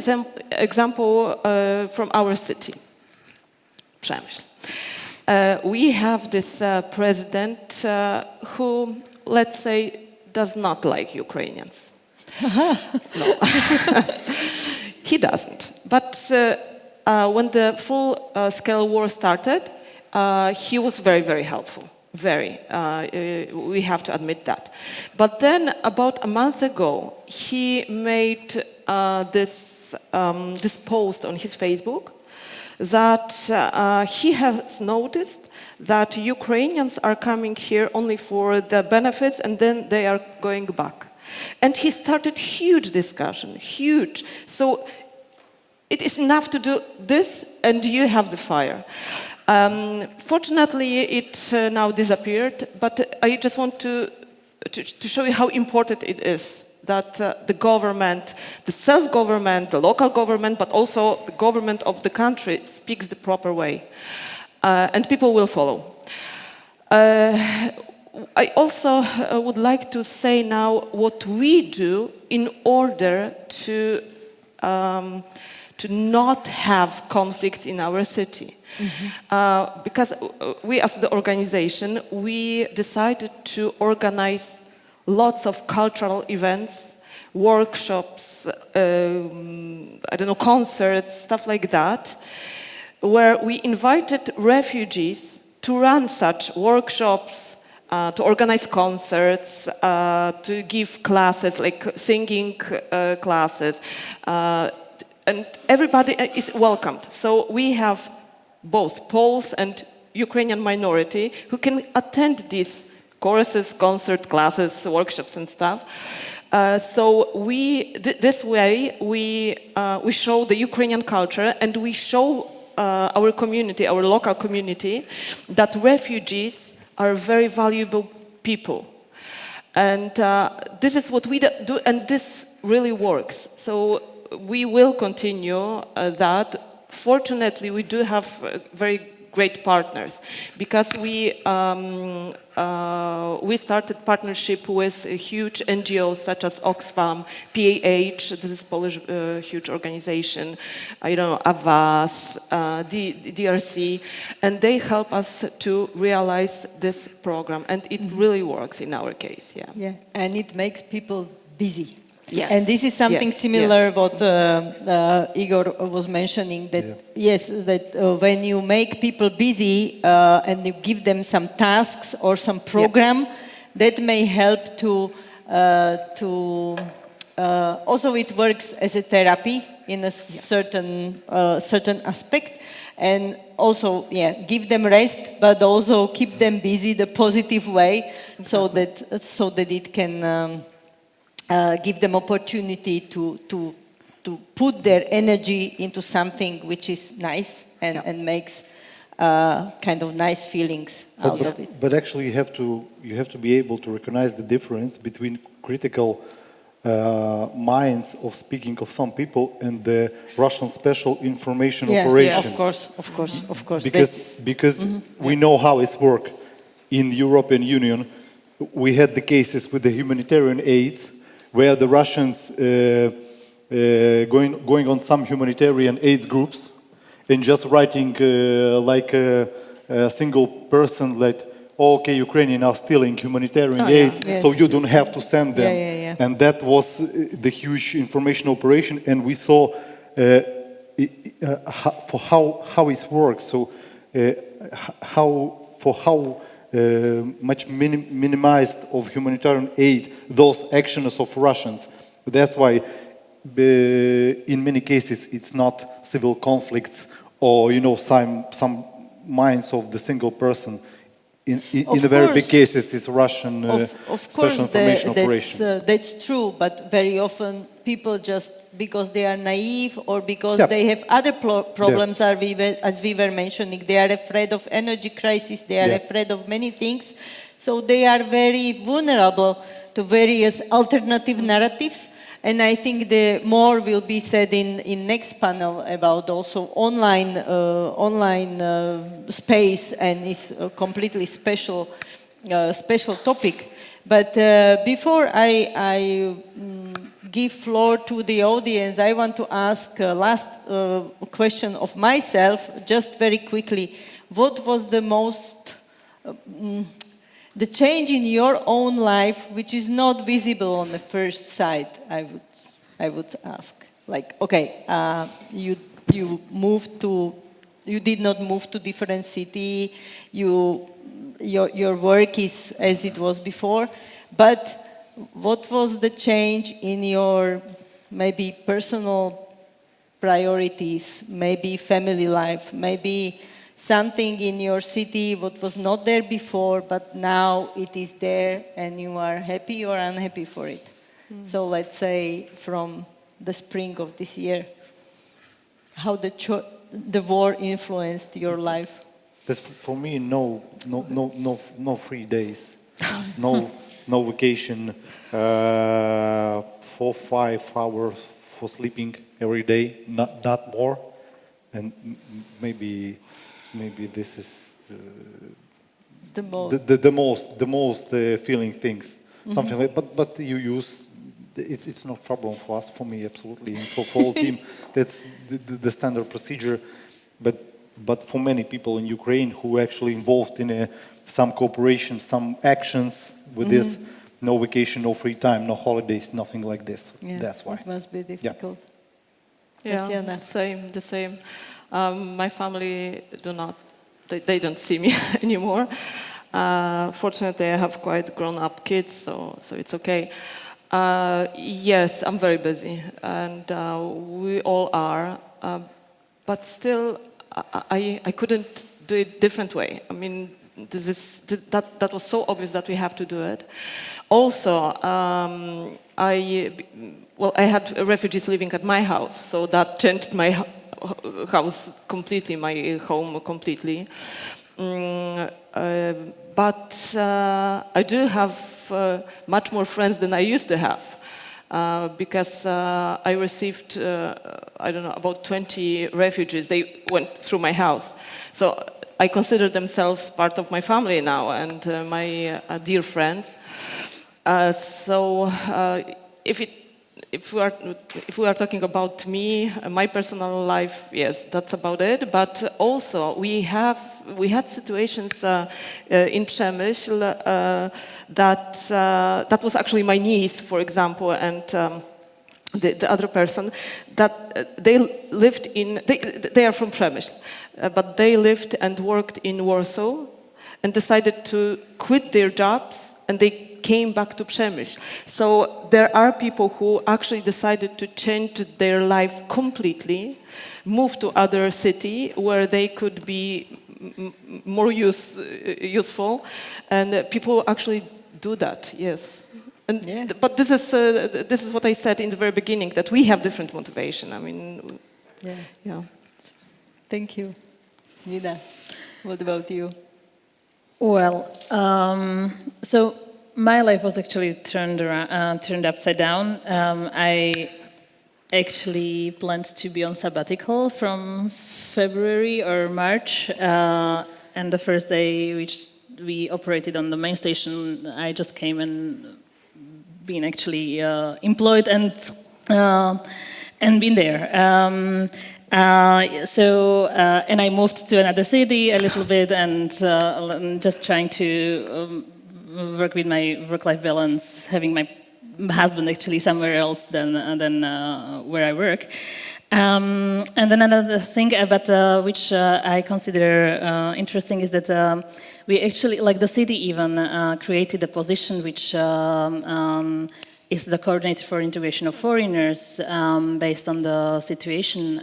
example from our city, Przemysl. We have this president who, let's say, does not like Ukrainians. No, he doesn't. But when the full-scale war started, he was very, very helpful. Very. We have to admit that. But then, about a month ago, he made this post on his Facebook that he has noticed that Ukrainians are coming here only for the benefits and then they are going back. And he started huge discussion, huge. So it is enough to do this and you have the fire. Fortunately, it now disappeared, but I just want to show you how important it is that the government, the self-government, the local government, but also the government of the country speaks the proper way. And people will follow. I also would like to say now what we do in order to not have conflicts in our city. Mm-hmm. Because we as the organization, we decided to organize lots of cultural events, workshops, concerts, stuff like that, where we invited refugees to run such workshops, to organize concerts, to give classes, like singing classes, and everybody is welcomed. So we have both Poles and Ukrainian minority who can attend these courses, concert classes, workshops and stuff. So this way we show the Ukrainian culture and we show our community, our local community, that refugees are very valuable people. And this is what we do, and this really works. So we will continue that. Fortunately, we do have very great partners because we started partnership with huge NGOs such as Oxfam, PAH, this is Polish huge organization, Avas, DRC, and they help us to realize this program, and it really works in our case.
Yeah, and it makes people busy.
Yes.
And this is something similar what Igor was mentioning, that when you make people busy and you give them some tasks or some program, that may help to also it works as a therapy in a certain aspect, and also give them rest, but also keep them busy the positive way, so that it can give them opportunity to put their energy into something which is nice and makes kind of nice feelings out of it.
But actually, you have to be able to recognize the difference between critical minds of speaking of some people and the Russian special information operation.
Yeah, of course.
Because we know how it's work in the European Union. We had the cases with the humanitarian aids, where the Russians going on some humanitarian aids groups and just writing like a single person that, okay, Ukrainians are stealing humanitarian aids, so you don't have to send them. And that was the huge information operation, and we saw how it works. So how much minimized of humanitarian aid those actions of Russians. That's why in many cases it's not civil conflicts or some minds of the single person. In the very big cases, it's Russian special information operation.
That's true, but very often people just, because they are naive or because they have other problems, as we were mentioning, they are afraid of energy crisis, they are afraid of many things, so they are very vulnerable to various alternative narratives, And I think the more will be said in next panel about also online space, and it's a completely special topic. But before I give floor to the audience, I want to ask a last question of myself, just very quickly. What was the most the change in your own life which is not visible on the first sight? I would ask. Like, okay, you did not move to different city. Your work is as it was before, but what was the change in your maybe personal priorities, maybe family life, maybe something in your city what was not there before, but now it is there and you are happy or unhappy for it? So let's say from the spring of this year, how the war influenced your life?
There's for me no free days, no vacation, 4-5 hours for sleeping every day, not more, and maybe this is the most feeling things, something like. But you use. It's no problem for us, for me, absolutely, and for whole team. That's the standard procedure, but for many people in Ukraine who actually involved in some cooperation, some actions with this, no vacation, no free time, no holidays, nothing like this.
Yeah,
that's why.
It must be difficult.
Yeah,
Tatiana.
the same. My family they don't see me anymore. Fortunately, I have quite grown-up kids, so it's okay. Yes, I'm very busy, and we all are. But still, I couldn't do it different way. I mean, that was so obvious that we have to do it. Also, I had refugees living at my house, so that changed my house completely, my home completely. But I do have much more friends than I used to have, because I received, about 20 refugees. They went through my house. So I consider themselves part of my family now and my dear friends. So if we are talking about me, my personal life, yes, that's about it. But also we had situations in Przemysl that was actually my niece, for example, and the other person that they lived in. They are from Przemysl, but they lived and worked in Warsaw, and decided to quit their jobs, and they came back to Przemysl. So there are people who actually decided to change their life completely, move to other city where they could be more useful, and people actually do that. Yes. And
Yeah.
But this is what I said in the very beginning, that we have different motivation. I mean, yeah.
Thank you. Nina, what about you?
Well, so my life was actually turned upside down. I actually planned to be on sabbatical from February or March, and the first day which we operated on the main station, I just came and been actually employed and been there. And I moved to another city a little bit, and just trying to work with my work-life balance, having my husband actually somewhere else than where I work. And then another thing about which I consider interesting is that we actually, like the city even, created a position which is the coordinator for integration of foreigners, based on the situation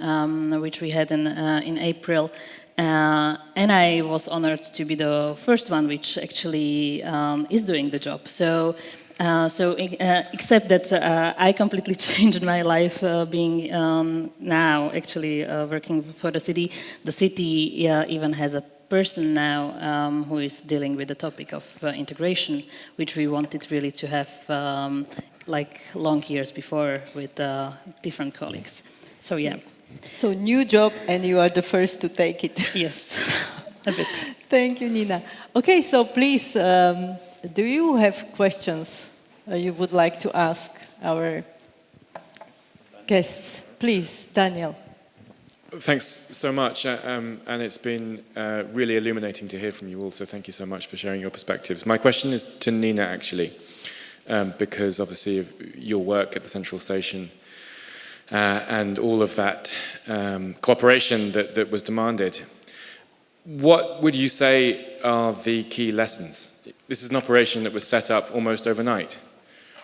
which we had in April. And I was honored to be the first one which actually is doing the job. Except that I completely changed my life being now actually working for the city. The city even has a person now who is dealing with the topic of integration, which we wanted really to have like long years before with different colleagues. So yeah.
So new job, and you are the first to take it.
Yes, a bit.
Thank you, Nina. Okay, so please, do you have questions you would like to ask our guests? Please, Daniel.
Thanks so much, and it's been really illuminating to hear from you all, so thank you so much for sharing your perspectives. My question is to Nina, actually, because obviously of your work at the Central Station and all of that cooperation that was demanded. What would you say are the key lessons? This is an operation that was set up almost overnight.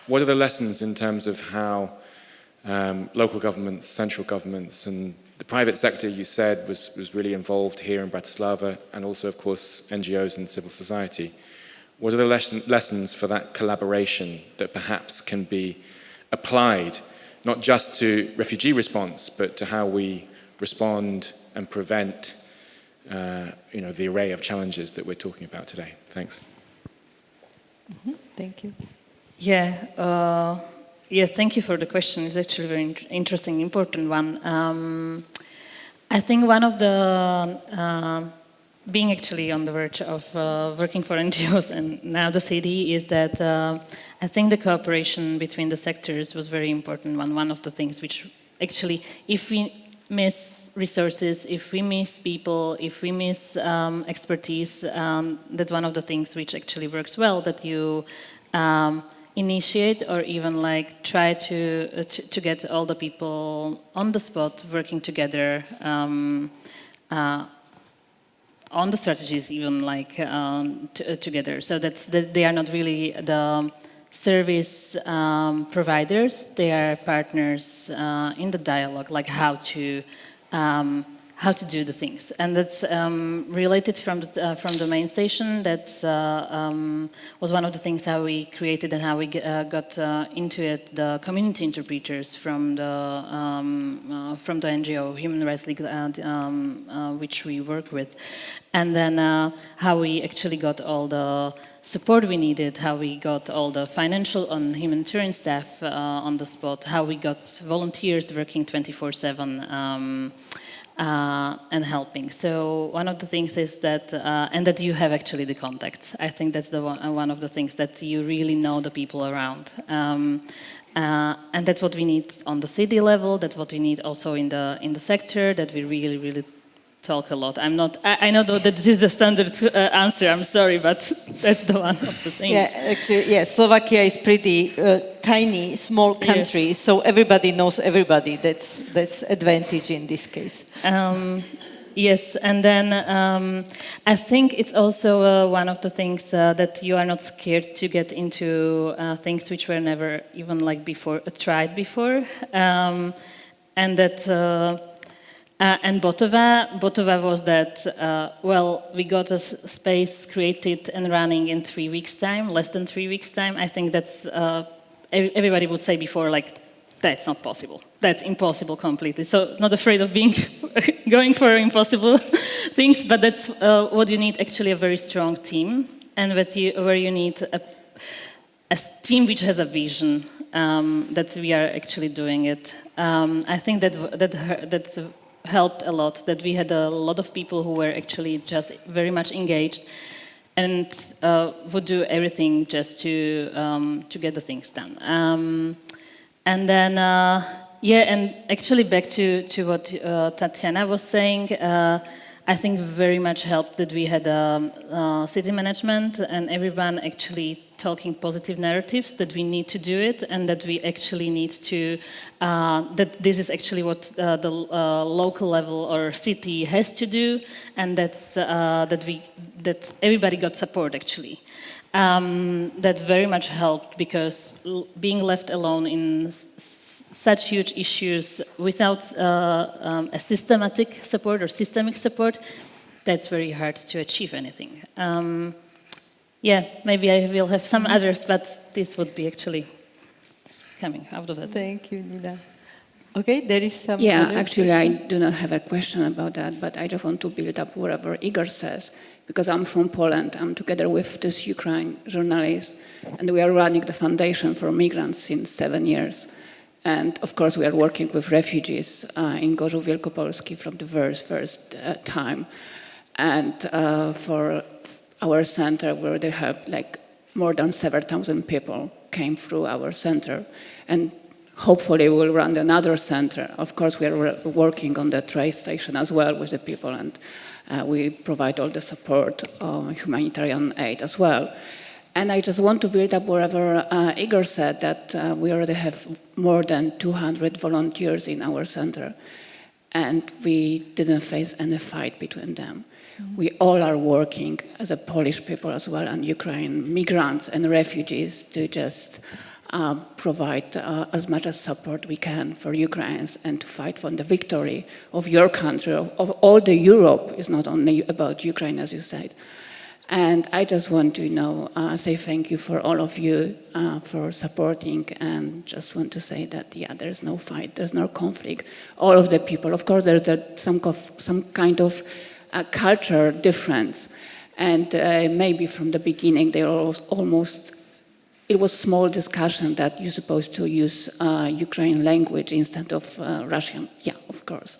What are the lessons in terms of how local governments, central governments, and the private sector, you said, was really involved here in Bratislava, and also, of course, NGOs and civil society? What are the lessons for that collaboration that perhaps can be applied, not just to refugee response, but to how we respond and prevent the array of challenges that we're talking about today? Thanks.
Mm-hmm. Thank you.
Yeah. Thank you for the question. It's actually a very interesting, important one. I think one of the, being actually on the verge of working for NGOs and now the city, is that I think the cooperation between the sectors was very important. One of the things which actually, if we miss resources, if we miss people, if we miss expertise, that's one of the things which actually works well, that you initiate or even like try to get all the people on the spot working together on the strategies, even like together, so that they are not really the service providers, they are partners in the dialogue, like how to do the things, and that's related from the main station. That was one of the things how we created and how we got into it. The community interpreters from the NGO Human Rights League, which we work with, and then how we actually got all the support we needed, how we got all the financial and humanitarian staff on the spot, how we got volunteers working 24/7. And helping. So one of the things is that, and that you have actually the contacts. I think that's the one of the things, that you really know the people around. And that's what we need on the city level. That's what we need also in the sector. That we really talk a lot. I know that this is the standard answer. I'm sorry, but that's the one of the things.
Yeah, actually, Slovakia is pretty tiny, small country, yes. So everybody knows everybody. That's advantage in this case.
Yes, and then I think it's also one of the things that you are not scared to get into things which were never even like tried before, and that. And Botova was that, we got a space created and running in 3 weeks' time, less than 3 weeks' time. I think that's, everybody would say before, like, that's not possible. That's impossible completely. So not afraid of going for impossible things, but that's what you need, actually, a very strong team, and where you need a team which has a vision, that we are actually doing it. I think that's helped a lot, that we had a lot of people who were actually just very much engaged and would do everything just to get the things done. And then, and actually back to what Tatiana was saying, I think very much helped that we had city management and everyone actually talking positive narratives, that we need to do it, and that we actually need to, that this is actually what the local level or city has to do, and that's that everybody got support actually. That very much helped, because being left alone in such huge issues without a systematic support or systemic support, that's very hard to achieve anything. Maybe I will have some others, but this would be actually coming out of it.
Thank you, Nina. Okay, there is some.
Yeah,
other
actually, I
question.
do not have a question about that, but I just want to build up whatever Igor says, because I'm from Poland. I'm together with this Ukraine journalist, and we are running the foundation for migrants since 7 years. And of course, we are working with refugees in Gorzów Wielkopolski from the very first time. And for our center, where they have like more than 7,000 people came through our center. And hopefully we'll run another center. Of course, we are working on the train station as well with the people, and we provide all the support, humanitarian aid as well. And I just want to build up wherever Igor said that we already have more than 200 volunteers in our center, and we didn't face any fight between them. Mm-hmm. We all are working as a Polish people as well, and Ukrainian migrants and refugees to just provide as much as support we can for Ukrainians and to fight for the victory of your country, of all the Europe. It's not only about Ukraine, as you said. And I just want to, say thank you for all of you for supporting, and just want to say that, yeah, there's no fight, there's no conflict. All of the people, of course, there's some kind of culture difference, and maybe from the beginning there was almost. It was small discussion that you're supposed to use Ukrainian language instead of Russian. Yeah, of course,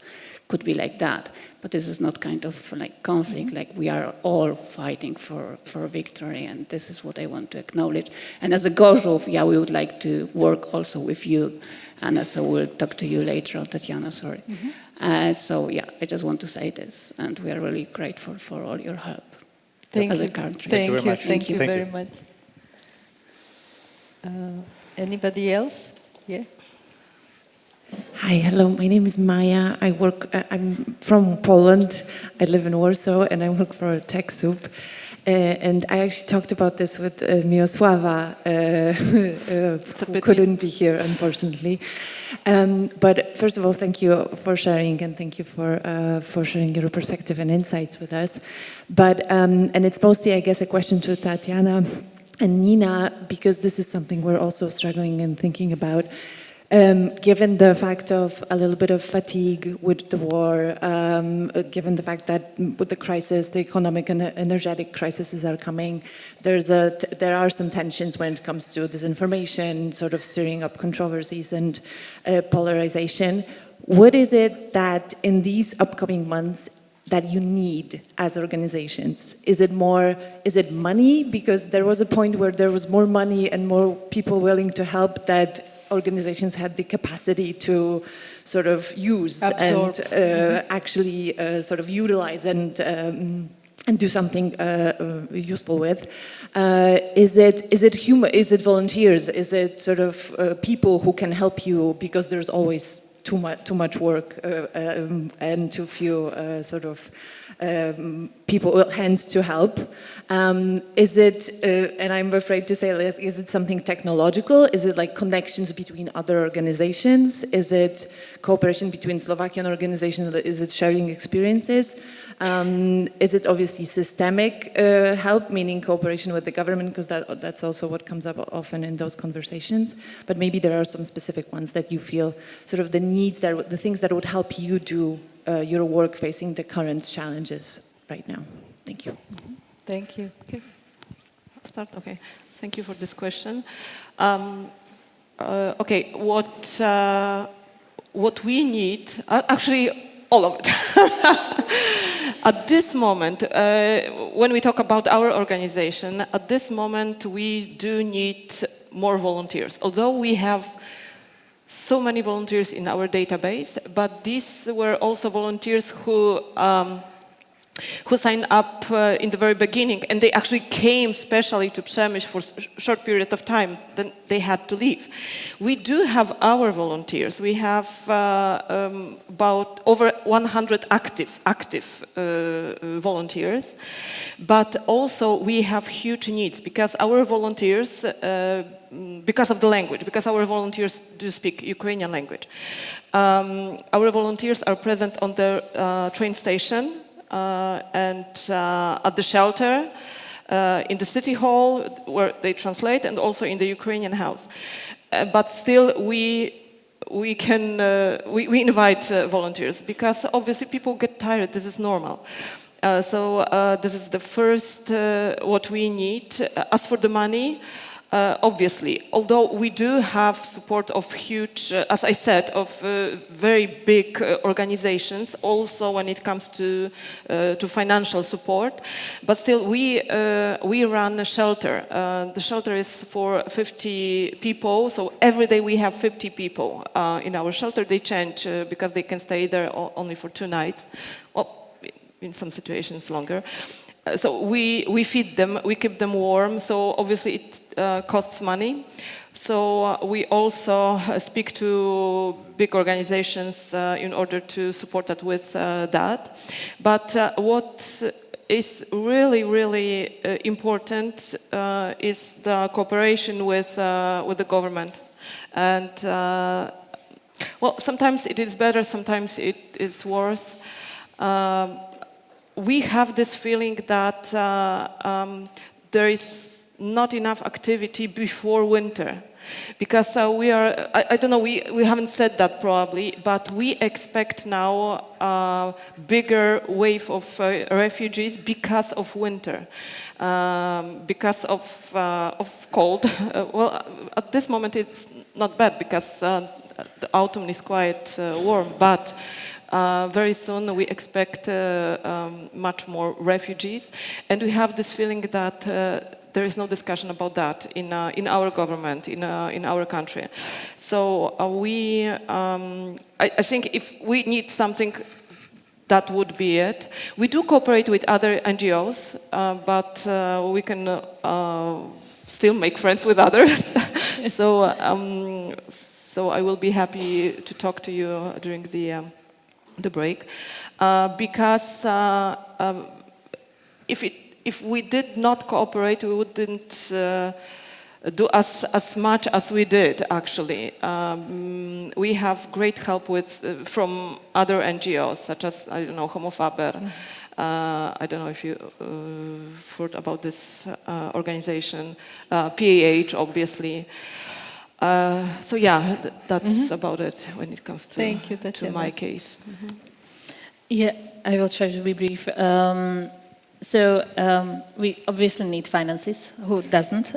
could be like that. But this is not kind of like conflict. Like we are all fighting for victory, and this is what I want to acknowledge. And as a Gorzów, yeah, we would like to work also with you, Anna. So we'll talk to you later on, Tatiana. Sorry. Mm-hmm. So yeah, I just want to say this, and we are really grateful for all your help as a country.
Thank you.
Thank
you
you.
very much. Anybody else? Yeah.
Hi, hello. My name is Maya. I'm from Poland. I live in Warsaw, and I work for TechSoup. And I actually talked about this with Miosława, who couldn't be here, unfortunately. But first of all, thank you for sharing, and thank you for sharing your perspective and insights with us. But and it's mostly, I guess, a question to Tatiana and Nina, because this is something we're also struggling and thinking about. Given the fact of a little bit of fatigue with the war, given the fact that with the crisis, the economic and energetic crises are coming, there are some tensions when it comes to disinformation, sort of stirring up controversies and polarization. What is it that in these upcoming months that you need as organizations? Is it money? Because there was a point where there was more money and more people willing to help that organizations had the capacity to sort of use absorb. And actually sort of utilize and do something useful with. Is it volunteers? Is it sort of people who can help you because there's always too much work and too few sort of people, hands to help? Is it, and I'm afraid to say, is it something technological? Is it like connections between other organizations? Is it cooperation between Slovakian organizations? Is it sharing experiences? Is it obviously systemic help, meaning cooperation with the government, because that's also what comes up often in those conversations. But maybe there are some specific ones that you feel sort of the needs, the things that would help you do your work facing the current challenges right now. Thank you.
Thank you.
Okay. I'll start. Okay. Thank you for this question. Okay. What we need, actually, all of it. At this moment, when we talk about our organization, at this moment we do need more volunteers. Although we have so many volunteers in our database, but these were also volunteers who signed up in the very beginning, and they actually came specially to Przemysl for a short period of time, then they had to leave. We do have our volunteers. We have about over 100 active volunteers, but also we have huge needs because our volunteers, because of the language, because our volunteers do speak Ukrainian language. Our volunteers are present on the train station, and at the shelter, in the city hall where they translate, and also in the Ukrainian house. But still, we we invite volunteers because obviously people get tired. This is normal. So this is the first what we need. As for the money, obviously, although we do have support of huge, as I said, of very big organizations, also when it comes to financial support, but still we run a shelter. The shelter is for 50 people, so every day we have 50 people in our shelter. They change because they can stay there only for 2 nights, well, in some situations longer. So we feed them, we keep them warm, so obviously it costs money. So we also speak to big organizations in order to support that with that. But what is really, really important is the cooperation with the government. And well, sometimes it is better, sometimes it is worse. We have this feeling that there is not enough activity before winter. Because we are, I don't know, we haven't said that probably, but we expect now a bigger wave of refugees because of winter, because of cold. Well, at this moment it's not bad because the autumn is quite warm, but very soon we expect much more refugees, and we have this feeling that there is no discussion about that in our government, in our country. So I think if we need something, that would be it. We do cooperate with other NGOs, but we can still make friends with others. So I will be happy to talk to you during the break, because if we did not cooperate, we wouldn't do as much as we did, actually. We have great help from other NGOs, such as, I don't know, Homofaber. I don't know if you heard about this organization, PAH, obviously. So yeah, that's about it when it comes to,
Thank you, Tatiana.
to my case. Mm-hmm.
Yeah, I will try to be brief. We obviously need finances. Who doesn't?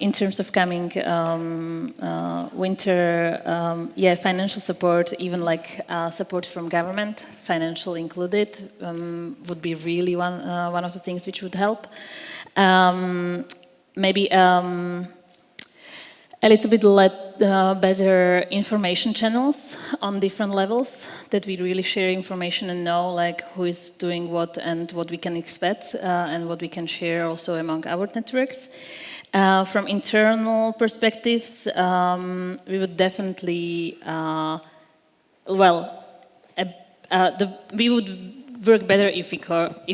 In terms of coming winter, financial support, even like support from government, financial included, would be really one of the things which would help. Maybe a little bit better information channels on different levels, that we really share information and know like who is doing what and what we can expect and what we can share also among our networks. From internal perspectives, we would definitely, we would work better if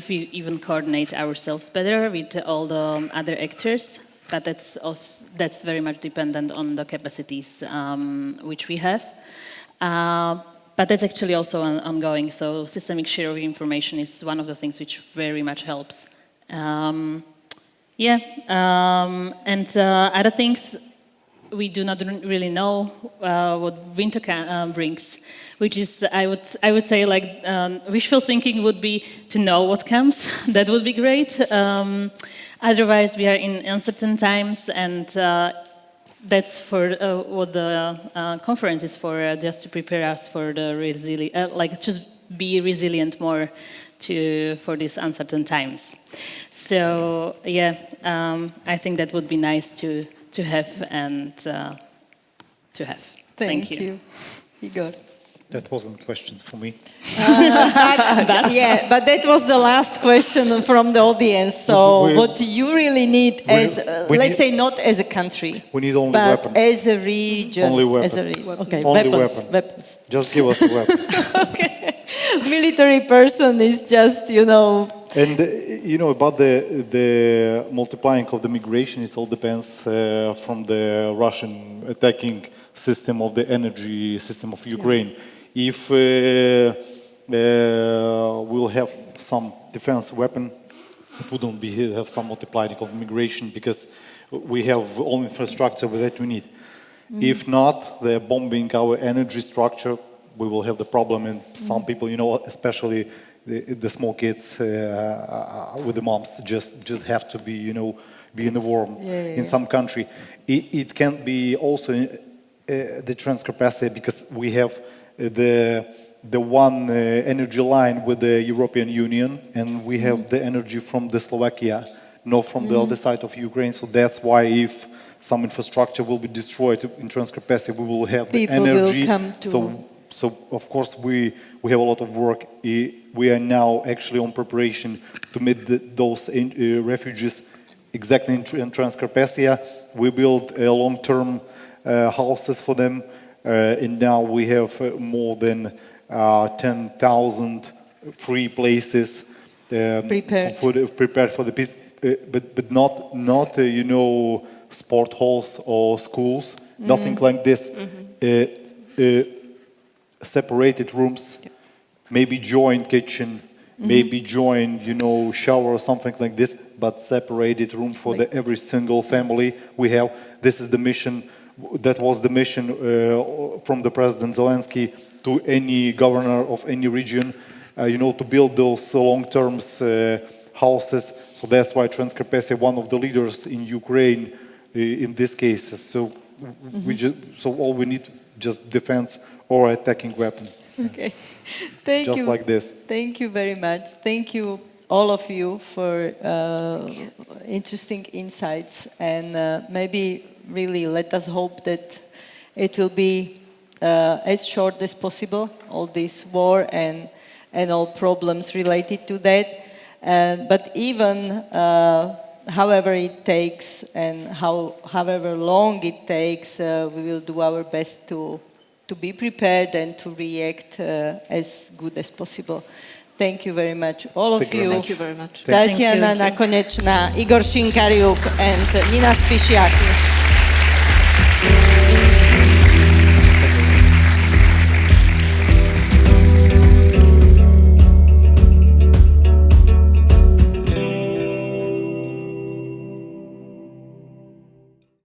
we even coordinate ourselves better with all the other actors. But that's very much dependent on the capacities which we have. But that's actually also ongoing. So systemic share of information is one of the things which very much helps. And other things, we do not really know what winter brings, which is, I would say, like wishful thinking would be to know what comes. That would be great. Otherwise, we are in uncertain times, and that's for what the conference is for, just to prepare us for the just be resilient more for these uncertain times. So I think that would be nice to have and to have. Thank you.
Igor.
That wasn't questions for me.
But that was the last question from the audience. So what do you really need let's say not as a country,
we need only
but
weapons.
as a region.
Only weapons.
Okay,
only
weapons.
Just give us a weapon.
Okay. Military person is just,
And about the multiplying of the migration, it all depends from the Russian attacking system of the energy system of Ukraine. Yeah. If we'll have some defense weapon, it wouldn't have some multiplying of migration, because we have all infrastructure that we need. If not, they're bombing our energy structure. We will have the problem, and some people, especially the small kids with the moms, just have to be, be in the warm in some country. It can be also the Transcarpathian, because we have the one energy line with the European Union, and we have the energy from the Slovakia, not from the other side of Ukraine. So that's why if some infrastructure will be destroyed in Transcarpathian, we will have the
People
energy.
will come to...
So of course we have a lot of work. We are now actually on preparation to meet those refugees exactly in Transcarpathian. We built long-term houses for them, and now we have more than 10,000 free places prepared for the peace, but not sport halls or schools, nothing like this. Separated rooms, maybe joint kitchen, maybe joint, shower or something like this, but separated room for every single family we have. This is the mission. That was the mission from the President Zelensky to any governor of any region, to build those long-term houses. So that's why Transcarpathian, one of the leaders in Ukraine, in this case. So all we need just defense or attacking weapon.
Okay, thank you.
Just like this.
Thank you very much. Thank you, all of you, for interesting insights, and maybe really let us hope that it will be as short as possible, all this war and all problems related to that. But even however it takes and however long it takes, we will do our best to be prepared and to react as good as possible. Thank you very much, all of you.
Thank you very much.
Tatiana Nakonieczna, Igor Shynkariuk, and Nina Spišiak.